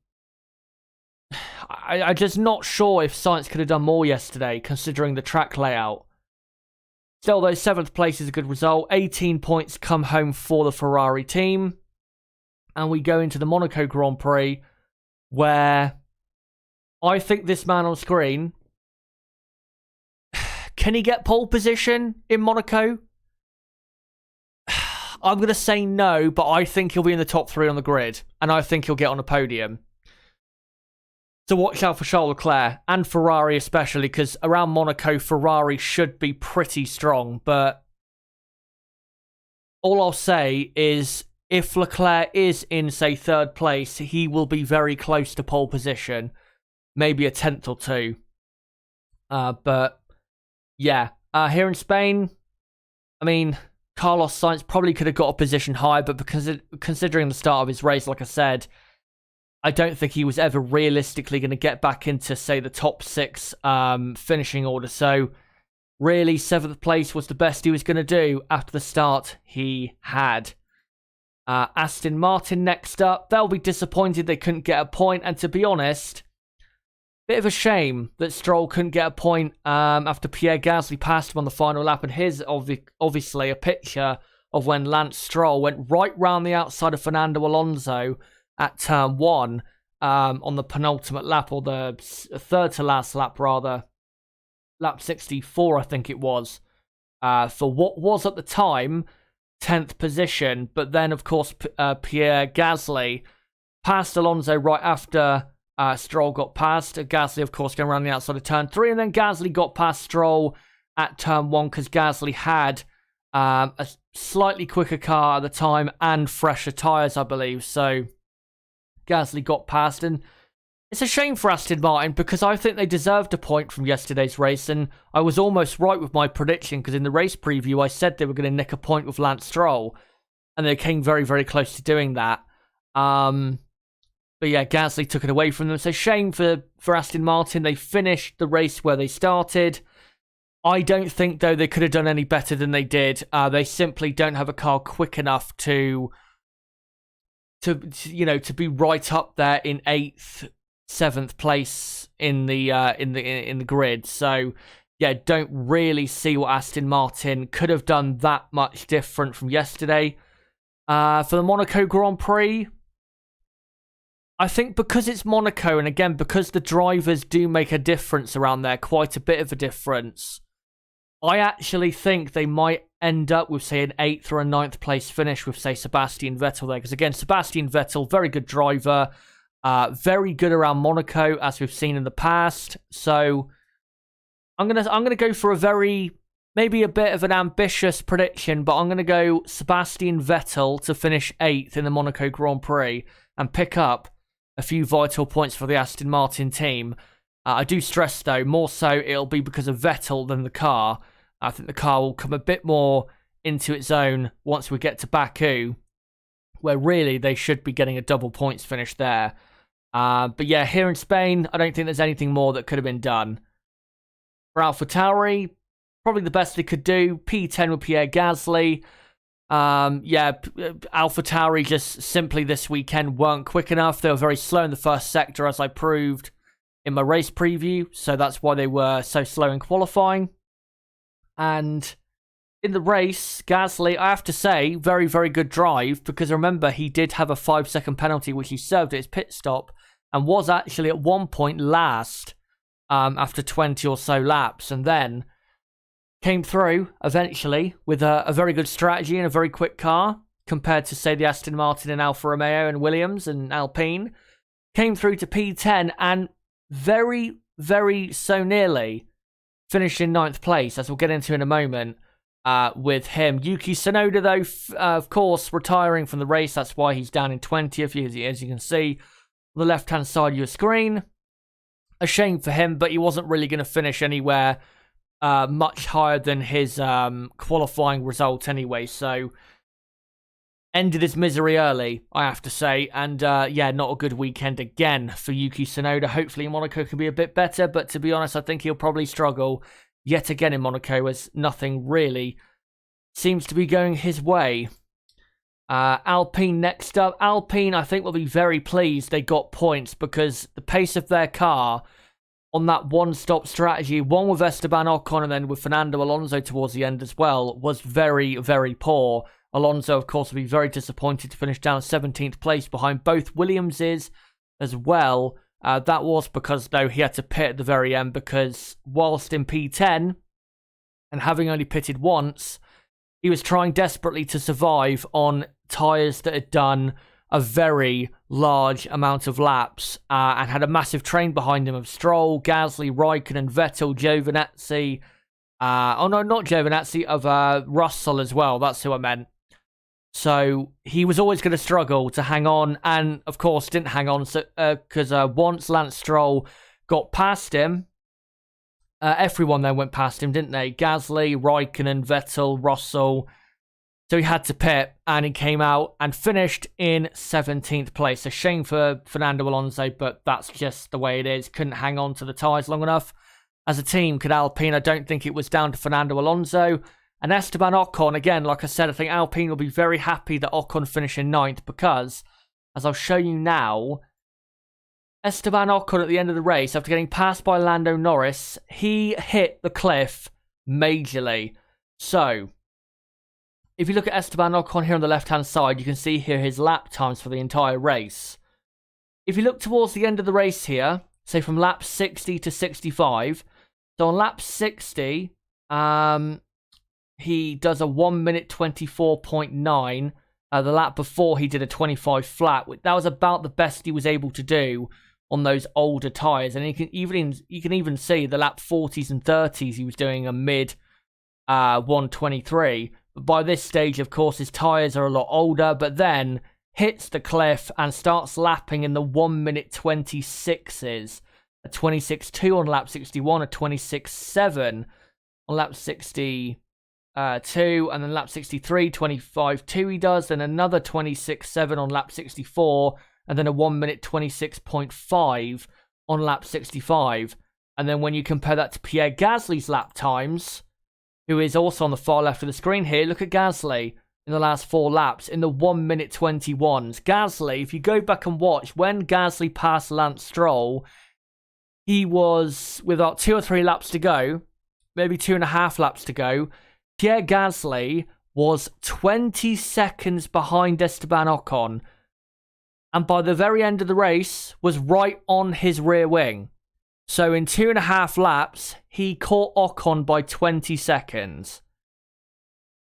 just not sure if Sainz could have done more yesterday, considering the track layout. Still, though, 7th place is a good result. 18 points come home for the Ferrari team. And we go into the Monaco Grand Prix, where I think this man on screen, can he get pole position in Monaco? I'm going to say no, but I think he'll be in the top 3 on the grid. And I think he'll get on a podium. So watch out for Charles Leclerc and Ferrari especially, because around Monaco, Ferrari should be pretty strong. But all I'll say is if Leclerc is in, say, 3rd place, he will be very close to pole position. Maybe a 10th or 2. But yeah, here in Spain, I mean, Carlos Sainz probably could have got a position higher, but because considering the start of his race, like I said, I don't think he was ever realistically going to get back into, say, the top 6 finishing order. So, really, 7th place was the best he was going to do after the start he had. Aston Martin next up. They'll be disappointed they couldn't get a point. And to be honest, bit of a shame that Stroll couldn't get a point after Pierre Gasly passed him on the final lap. And here's obviously a picture of when Lance Stroll went right round the outside of Fernando Alonso at turn 1 on the penultimate lap, or the 3rd to last lap rather. Lap 64, I think it was. For what was at the time 10th position. But then, of course, Pierre Gasly passed Alonso right after Stroll got past. Gasly, of course, going around the outside of turn 3. And then Gasly got past Stroll at turn 1 because Gasly had a slightly quicker car at the time and fresher tyres, I believe. So Gasly got past, and it's a shame for Aston Martin because I think they deserved a point from yesterday's race, and I was almost right with my prediction because in the race preview I said they were going to nick a point with Lance Stroll, and they came very, very close to doing that. But yeah, Gasly took it away from them, so shame for Aston Martin. They finished the race where they started. I don't think, though, they could have done any better than they did. They simply don't have a car quick enough to be right up there in 8th, 7th place in the grid. So yeah, don't really see what Aston Martin could have done that much different from yesterday. For the Monaco Grand Prix, I think because it's Monaco, and again because the drivers do make a difference around there, quite a bit of a difference, I actually think they might end up with, say, an 8th or a 9th place finish with, say, Sebastian Vettel there. Because, again, Sebastian Vettel, very good driver, very good around Monaco, as we've seen in the past. So, I'm gonna go for maybe a bit of an ambitious prediction, but I'm going to go Sebastian Vettel to finish 8th in the Monaco Grand Prix and pick up a few vital points for the Aston Martin team. I do stress, though, more so it'll be because of Vettel than the car. I think the car will come a bit more into its own once we get to Baku, where really they should be getting a double points finish there. But yeah, here in Spain, I don't think there's anything more that could have been done. For AlphaTauri, probably the best they could do. P10 with Pierre Gasly. AlphaTauri just simply this weekend weren't quick enough. They were very slow in the first sector, as I proved in my race preview, so that's why they were so slow in qualifying. And in the race, Gasly, I have to say, very, very good drive, because remember, he did have a 5-second penalty, which he served at his pit stop, and was actually at one point last after 20 or so laps. And then came through eventually with a very good strategy and a very quick car compared to, say, the Aston Martin and Alfa Romeo and Williams and Alpine. Came through to P10 and very, very so nearly finished in 9th place, as we'll get into in a moment with him. Yuki Tsunoda, though, of course, retiring from the race. That's why he's down in 20th, as you can see on the left-hand side of your screen. A shame for him, but he wasn't really going to finish anywhere much higher than his qualifying result anyway, so ended his misery early, I have to say. And yeah, not a good weekend again for Yuki Tsunoda. Hopefully Monaco can be a bit better, but to be honest, I think he'll probably struggle yet again in Monaco, as nothing really seems to be going his way. Alpine next up. Alpine, I think, will be very pleased they got points, because the pace of their car on that one-stop strategy, one with Esteban Ocon and then with Fernando Alonso towards the end as well, was very, very poor. Alonso, of course, will be very disappointed to finish down 17th place behind both Williamses as well. That was because, though, he had to pit at the very end, because whilst in P10 and having only pitted once, he was trying desperately to survive on tyres that had done a very large amount of laps and had a massive train behind him of Stroll, Gasly, Raikkonen, Vettel, Giovinazzi. Oh no, not Giovinazzi, of Russell as well. That's who I meant. So he was always going to struggle to hang on, and of course didn't hang on, because once Lance Stroll got past him, everyone then went past him, didn't they? Gasly, Raikkonen, Vettel, Russell. So he had to pit, and he came out and finished in 17th place. A shame for Fernando Alonso, but that's just the way it is. Couldn't hang on to the tyres long enough. As a team, could Alpine? I don't think it was down to Fernando Alonso. And Esteban Ocon, again, like I said, I think Alpine will be very happy that Ocon finished in 9th, because, as I'll show you now, Esteban Ocon at the end of the race, after getting passed by Lando Norris, he hit the cliff majorly. So, if you look at Esteban Ocon here on the left-hand side, you can see here his lap times for the entire race. If you look towards the end of the race here, say from lap 60 to 65, so on lap 60, he does a 1 minute 24.9. The lap before, he did a 25 flat. That was about the best he was able to do on those older tyres. And you can even see the lap 40s and 30s, he was doing a mid 123. But by this stage, of course, his tyres are a lot older, but then hits the cliff and starts lapping in the 1 minute 26s. A 26.2 on lap 61, a 26.7 on lap 62, and then lap 63, 25.2 he does, then another 26.7 on lap 64, and then a 1 minute 26.5 on lap 65. And then when you compare that to Pierre Gasly's lap times, who is also on the far left of the screen here, look at Gasly in the last 4 laps in the 1 minute 21s. Gasly, if you go back and watch, when Gasly passed Lance Stroll, he was, with about 2 or 3 laps to go, maybe 2.5 laps to go, Pierre Gasly was 20 seconds behind Esteban Ocon, and by the very end of the race was right on his rear wing. So in 2.5 laps, he caught Ocon by 20 seconds.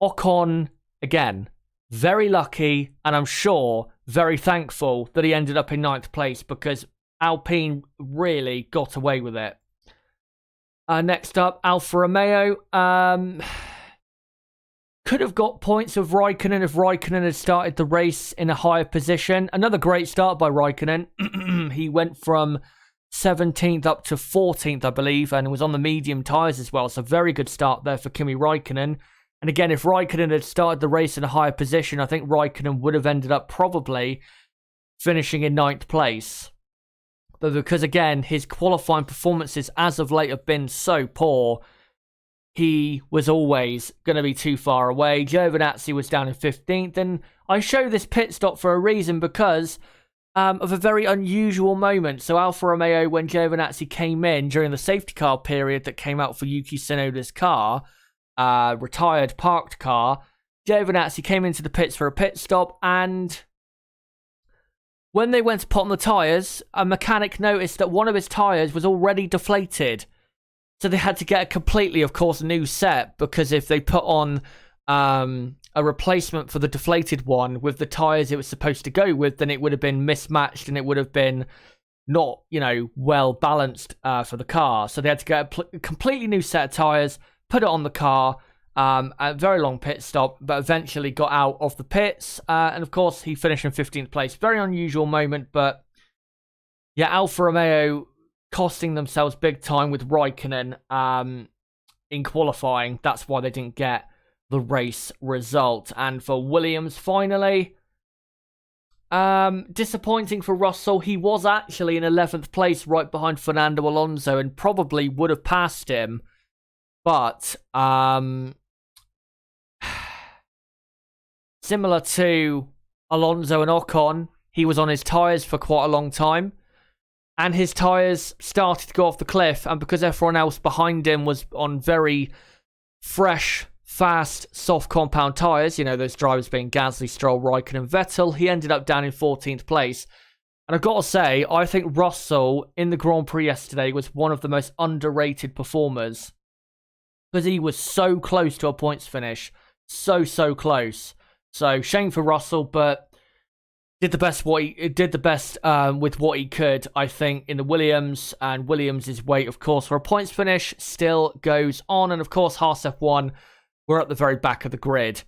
Ocon, again, very lucky, and I'm sure very thankful that he ended up in 9th place, because Alpine really got away with it. Next up, Alfa Romeo. Could have got points of Raikkonen if Raikkonen had started the race in a higher position. Another great start by Raikkonen. He went from 17th up to 14th, I believe, and was on the medium tyres as well. So very good start there for Kimi Raikkonen. And again, if Raikkonen had started the race in a higher position, I think Raikkonen would have ended up probably finishing in 9th place. But because, again, his qualifying performances as of late have been so poor, he was always going to be too far away. Giovinazzi was down in 15th. And I show this pit stop for a reason, because of a very unusual moment. So Alfa Romeo, when Giovinazzi came in during the safety car period that came out for Yuki Tsunoda's car, retired parked car, Giovinazzi came into the pits for a pit stop, and when they went to put on the tyres, a mechanic noticed that one of his tyres was already deflated. So they had to get a completely, of course, new set, because if they put on a replacement for the deflated one with the tyres it was supposed to go with, then it would have been mismatched and it would have been not, well balanced for the car. So they had to get a completely new set of tyres, put it on the car, a very long pit stop, but eventually got out of the pits. And of course, he finished in 15th place. Very unusual moment, but yeah, Alfa Romeo costing themselves big time with Raikkonen in qualifying. That's why they didn't get the race result. And for Williams, finally, disappointing for Russell. He was actually in 11th place, right behind Fernando Alonso, and probably would have passed him. But similar to Alonso and Ocon, he was on his tyres for quite a long time, and his tyres started to go off the cliff, and because everyone else behind him was on very fresh, fast, soft compound tyres, those drivers being Gasly, Stroll, Raikkonen and Vettel, he ended up down in 14th place. And I've got to say, I think Russell in the Grand Prix yesterday was one of the most underrated performers, because he was so close to a points finish. So close. So shame for Russell, but did the best with what he could, I think, in the Williams. And Williams' wait, of course, for a points finish still goes on. And of course, Haas F1, we're at the very back of the grid.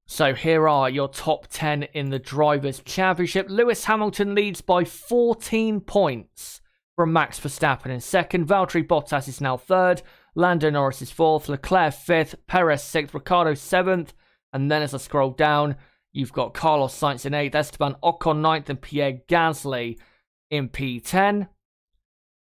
So here are your top 10 in the Drivers' Championship. Lewis Hamilton leads by 14 points from Max Verstappen in second. Valtteri Bottas is now third. Lando Norris is fourth. Leclerc fifth. Perez sixth. Ricciardo seventh. And then as I scroll down, you've got Carlos Sainz in 8th, Esteban Ocon 9th, and Pierre Gasly in P10.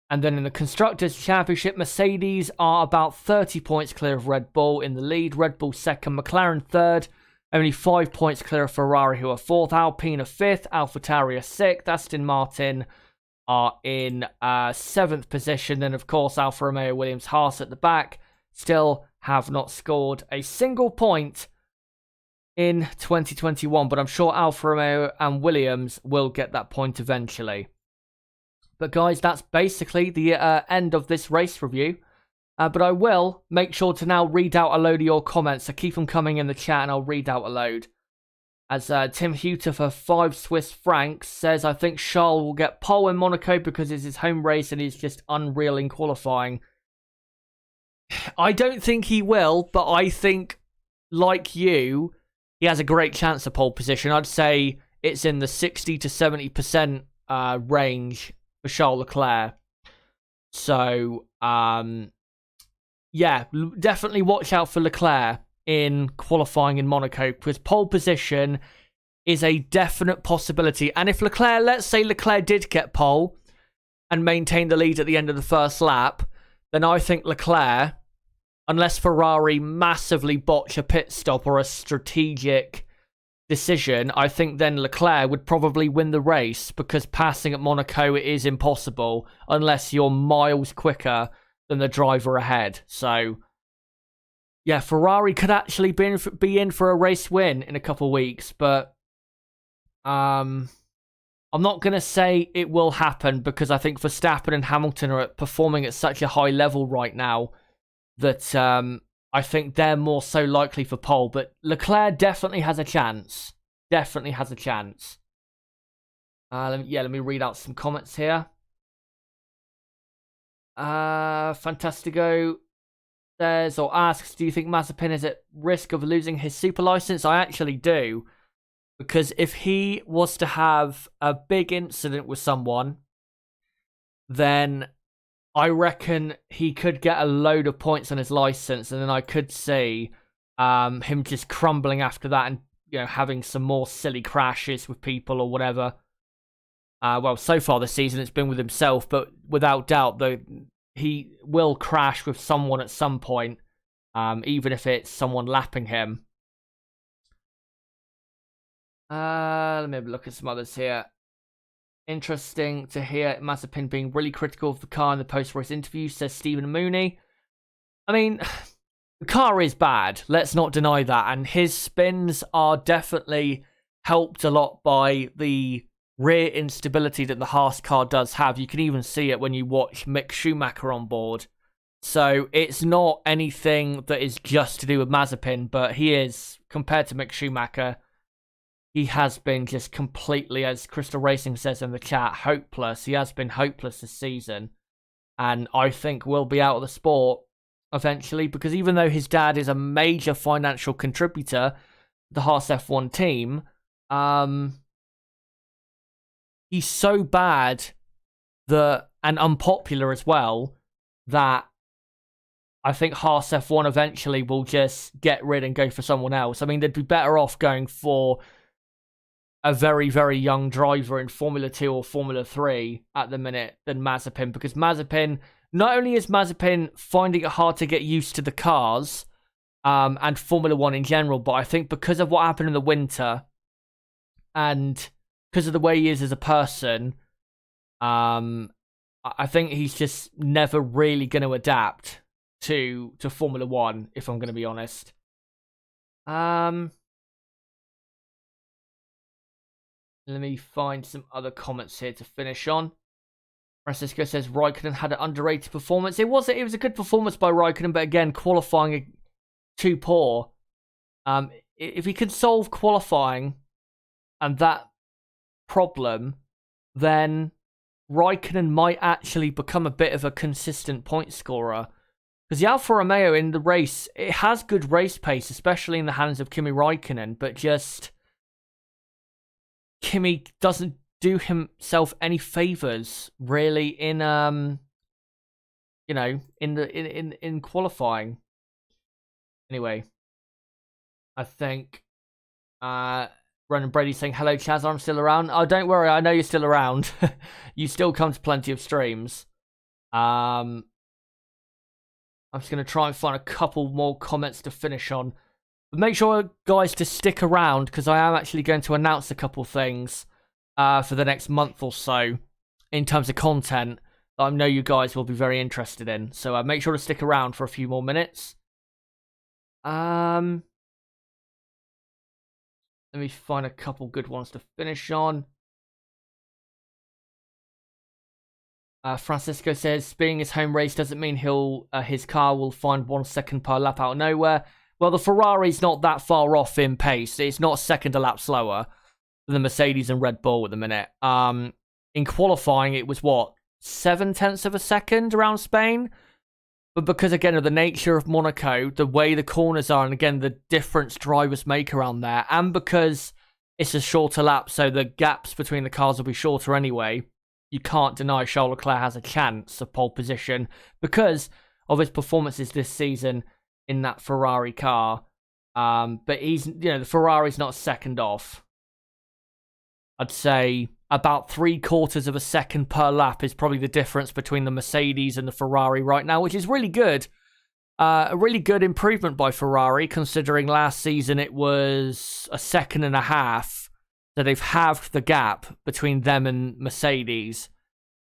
And then in the Constructors' Championship, Mercedes are about 30 points clear of Red Bull in the lead. Red Bull second, McLaren third, only 5 points clear of Ferrari, who are fourth. Alpine are fifth, AlphaTauri are sixth, Aston Martin are in 7th position. Then, of course, Alfa Romeo, Williams, Haas at the back still have not scored a single point in 2021, but I'm sure Alfa Romeo and Williams will get that point eventually. But guys, that's basically the end of this race review. But I will make sure to now read out a load of your comments, so keep them coming in the chat and I'll read out a load. As Tim Huter for 5 Swiss francs says, I think Charles will get pole in Monaco because it's his home race and he's just unreal in qualifying. I don't think he will, but I think, like you, he has a great chance of pole position. I'd say it's in the 60 to 70% range for Charles Leclerc. So, yeah, definitely watch out for Leclerc in qualifying in Monaco, because pole position is a definite possibility. And if Leclerc, let's say Leclerc did get pole and maintain the lead at the end of the first lap, then I think Leclerc, unless Ferrari massively botch a pit stop or a strategic decision, I think then Leclerc would probably win the race, because passing at Monaco is impossible unless you're miles quicker than the driver ahead. So, yeah, Ferrari could actually be in for a race win in a couple of weeks, but I'm not going to say it will happen, because I think Verstappen and Hamilton are performing at such a high level right now that I think they're more so likely for pole. But Leclerc definitely has a chance. Definitely has a chance. Let me read out some comments here. Fantastico says or asks, do you think Mazepin is at risk of losing his super license? I actually do. Because if he was to have a big incident with someone, then I reckon he could get a load of points on his license, and then I could see him just crumbling after that and having some more silly crashes with people or whatever. Well, so far this season it's been with himself, but without doubt, though, he will crash with someone at some point, even if it's someone lapping him. Let me have a look at some others here. Interesting to hear Mazepin being really critical of the car in the post-race interview, says Stephen Mooney. I mean, the car is bad, let's not deny that, and his spins are definitely helped a lot by the rear instability that the Haas car does have. You can even see it when you watch Mick Schumacher on board. So it's not anything that is just to do with Mazepin, but he is, compared to Mick Schumacher, he has been just completely, as Crystal Racing says in the chat, hopeless. He has been hopeless this season. And I think will be out of the sport eventually, because even though his dad is a major financial contributor to the Haas F1 team, he's so bad and unpopular as well, that I think Haas F1 eventually will just get rid and go for someone else. I mean, they'd be better off going for a very, very young driver in Formula 2 or Formula 3 at the minute than Mazepin, because Mazepin, not only is Mazepin finding it hard to get used to the cars and Formula 1 in general, but I think because of what happened in the winter and because of the way he is as a person, I think he's just never really going to adapt to Formula 1, if I'm going to be honest. Let me find some other comments here to finish on. Francisco says Raikkonen had an underrated performance. It was a good performance by Raikkonen, but again, qualifying too poor. If he can solve qualifying and that problem, then Raikkonen might actually become a bit of a consistent point scorer. Because the Alfa Romeo in the race, it has good race pace, especially in the hands of Kimi Raikkonen, but just Kimi doesn't do himself any favors really in in qualifying. Anyway, I think Ronan Brady saying hello Chaz, I'm still around. Oh, don't worry, I know you're still around. You still come to plenty of streams. I'm just going to try and find a couple more comments to finish on. But make sure, guys, to stick around, because I am actually going to announce a couple things for the next month or so in terms of content that I know you guys will be very interested in. So make sure to stick around for a few more minutes. Let me find a couple good ones to finish on. Francisco says, being his home race doesn't mean his car will find 1 second per lap out of nowhere. Well, the Ferrari's not that far off in pace. It's not a second a lap slower than the Mercedes and Red Bull at the minute. In qualifying, it was, 7/10 of a second around Spain? But because, again, of the nature of Monaco, the way the corners are, and again, the difference drivers make around there, and because it's a shorter lap, so the gaps between the cars will be shorter anyway, you can't deny Charles Leclerc has a chance of pole position because of his performances this season in that Ferrari car. But the Ferrari's not second off. I'd say about 3/4 of a second per lap is probably the difference between the Mercedes and the Ferrari right now, which is really good. A really good improvement by Ferrari, considering last season it was 1.5 seconds. So they've halved the gap between them and Mercedes.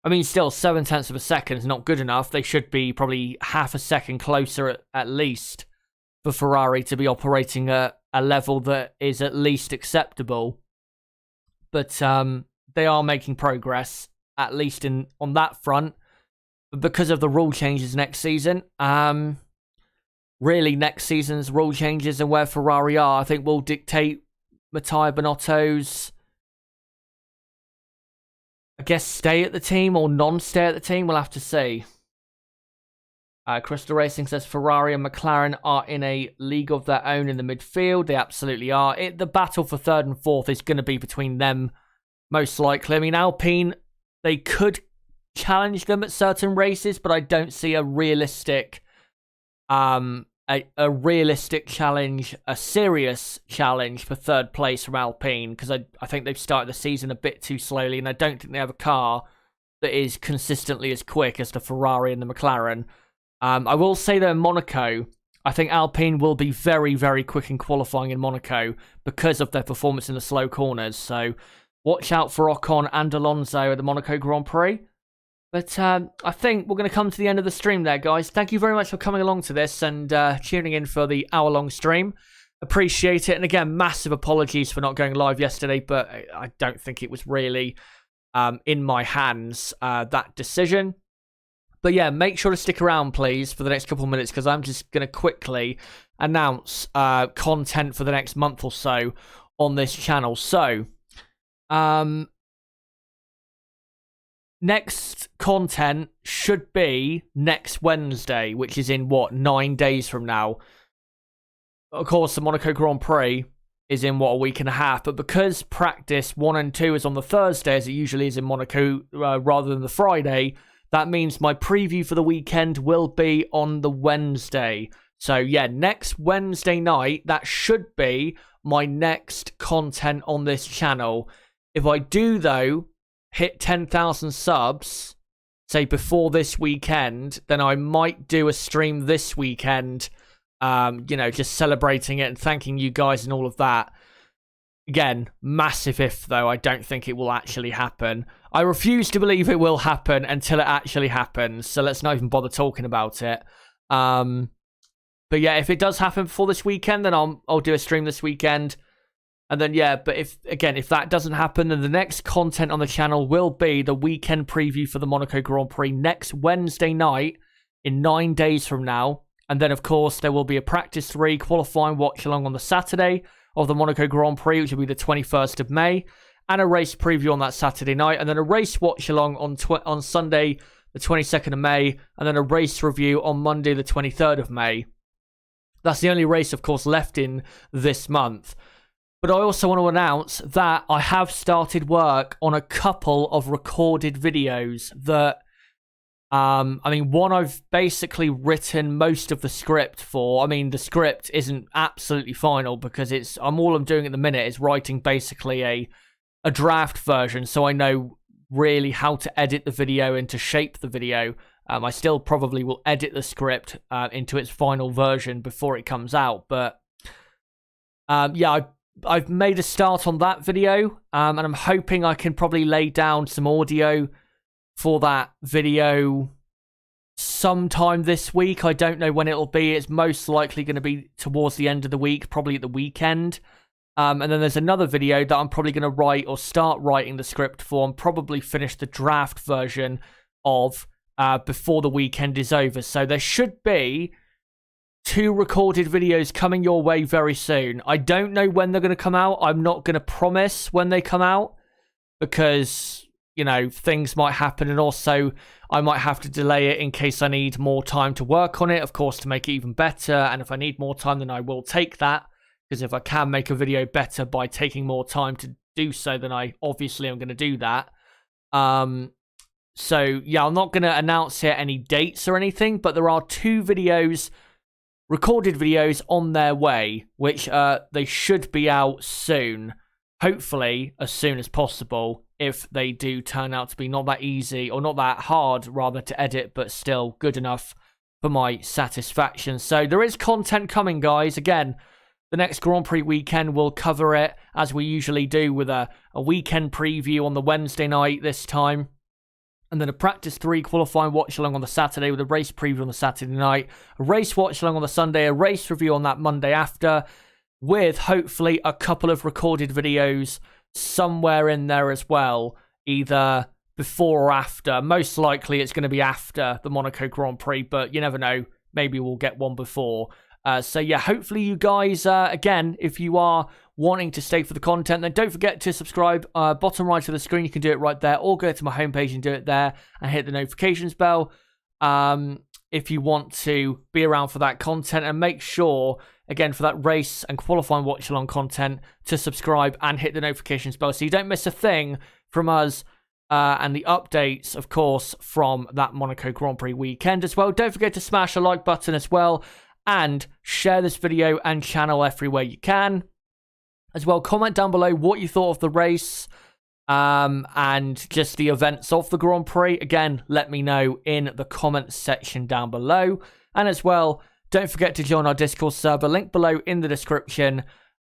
I mean, still, 0.7 of a second is not good enough. They should be probably 0.5 seconds closer at least for Ferrari to be operating at a level that is at least acceptable. But they are making progress, at least on that front. But because of the rule changes next season, really next season's rule changes and where Ferrari are, I think will dictate Mattia Binotto's, I guess, stay at the team or non-stay at the team. We'll have to see. Crystal Racing says Ferrari and McLaren are in a league of their own in the midfield. They absolutely are. The battle for third and fourth is going to be between them, most likely. I mean, Alpine, they could challenge them at certain races, but I don't see a realistic a realistic challenge, a serious challenge for third place from Alpine, because I think they've started the season a bit too slowly, and I don't think they have a car that is consistently as quick as the Ferrari and the McLaren. I will say that in Monaco, I think Alpine will be very, very quick in qualifying in Monaco because of their performance in the slow corners. So watch out for Ocon and Alonso at the Monaco Grand Prix. But I think we're going to come to the end of the stream there, guys. Thank you very much for coming along to this and tuning in for the hour-long stream. Appreciate it. And again, massive apologies for not going live yesterday, but I don't think it was really in my hands, that decision. But yeah, make sure to stick around, please, for the next couple of minutes, because I'm just going to quickly announce content for the next month or so on this channel. So, next content should be next Wednesday, which is in, 9 days from now. Of course, the Monaco Grand Prix is in, a week and a half. But because practice 1 and 2 is on the Thursday, as it usually is in Monaco, rather than the Friday, that means my preview for the weekend will be on the Wednesday. So yeah, next Wednesday night, that should be my next content on this channel. If I do, though, hit 10,000 subs, say before this weekend, then I might do a stream this weekend, just celebrating it and thanking you guys and all of that. Again, massive if, though. I don't think it will actually happen. I refuse to believe it will happen until it actually happens, so let's not even bother talking about it. But yeah, if it does happen before this weekend, then I'll do a stream this weekend. And then, yeah, but if that doesn't happen, then the next content on the channel will be the weekend preview for the Monaco Grand Prix next Wednesday night in 9 days from now. And then, of course, there will be a practice 3 qualifying watch along on the Saturday of the Monaco Grand Prix, which will be the 21st of May, and a race preview on that Saturday night, and then a race watch along on Sunday, the 22nd of May, and then a race review on Monday, the 23rd of May. That's the only race, of course, left in this month. But I also want to announce that I have started work on a couple of recorded videos that, one I've basically written most of the script for. I mean, the script isn't absolutely final because all I'm doing at the minute is writing basically a draft version, so I know really how to edit the video and to shape the video. I still probably will edit the script into its final version before it comes out, but I've made a start on that video, and I'm hoping I can probably lay down some audio for that video sometime this week. I don't know when it'll be. It's most likely going to be towards the end of the week, probably at the weekend. And then there's another video that I'm probably going to write or start writing the script for and probably finish the draft version of before the weekend is over. So there should be 2 recorded videos coming your way very soon. I don't know when they're going to come out. I'm not going to promise when they come out because, things might happen, and also I might have to delay it in case I need more time to work on it, of course, to make it even better. And if I need more time, then I will take that, because if I can make a video better by taking more time to do so, then I obviously am going to do that. So yeah, I'm not going to announce here any dates or anything, but there are 2 videos, recorded videos, on their way, which they should be out soon. Hopefully as soon as possible, if they do turn out to be not that easy, or not that hard rather, to edit, but still good enough for my satisfaction. So there is content coming, guys. Again, the next Grand Prix weekend we'll cover it as we usually do, with a weekend preview on the Wednesday night this time. And then a practice 3 qualifying watch along on the Saturday, with a race preview on the Saturday night, a race watch along on the Sunday, a race review on that Monday after, with hopefully a couple of recorded videos somewhere in there as well, either before or after. Most likely it's going to be after the Monaco Grand Prix, but you never know, maybe we'll get one before. So yeah, hopefully you guys, again, if you are wanting to stay for the content, then don't forget to subscribe. Bottom right of the screen, you can do it right there, or go to my homepage and do it there, and hit the notifications bell if you want to be around for that content. And make sure, again, for that race and qualifying watch along content, to subscribe and hit the notifications bell so you don't miss a thing from us, and the updates, of course, from that Monaco Grand Prix weekend as well. Don't forget to smash the like button as well, and share this video and channel everywhere you can. As well, comment down below what you thought of the race, and just the events of the Grand Prix. Again, let me know in the comments section down below. And as well, don't forget to join our Discord server, link below in the description.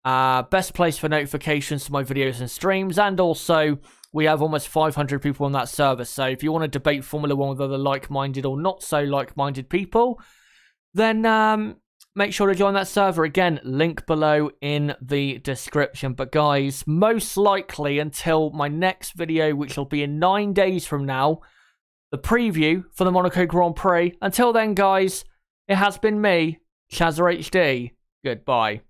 Best place for notifications for my videos and streams. And also, we have almost 500 people on that server. So if you want to debate Formula 1 with other like-minded or not so like-minded people, then make sure to join that server. Again, link below in the description. But guys, most likely until my next video, which will be in 9 days from now, the preview for the Monaco Grand Prix. Until then, guys, it has been me, Chazza HD. Goodbye.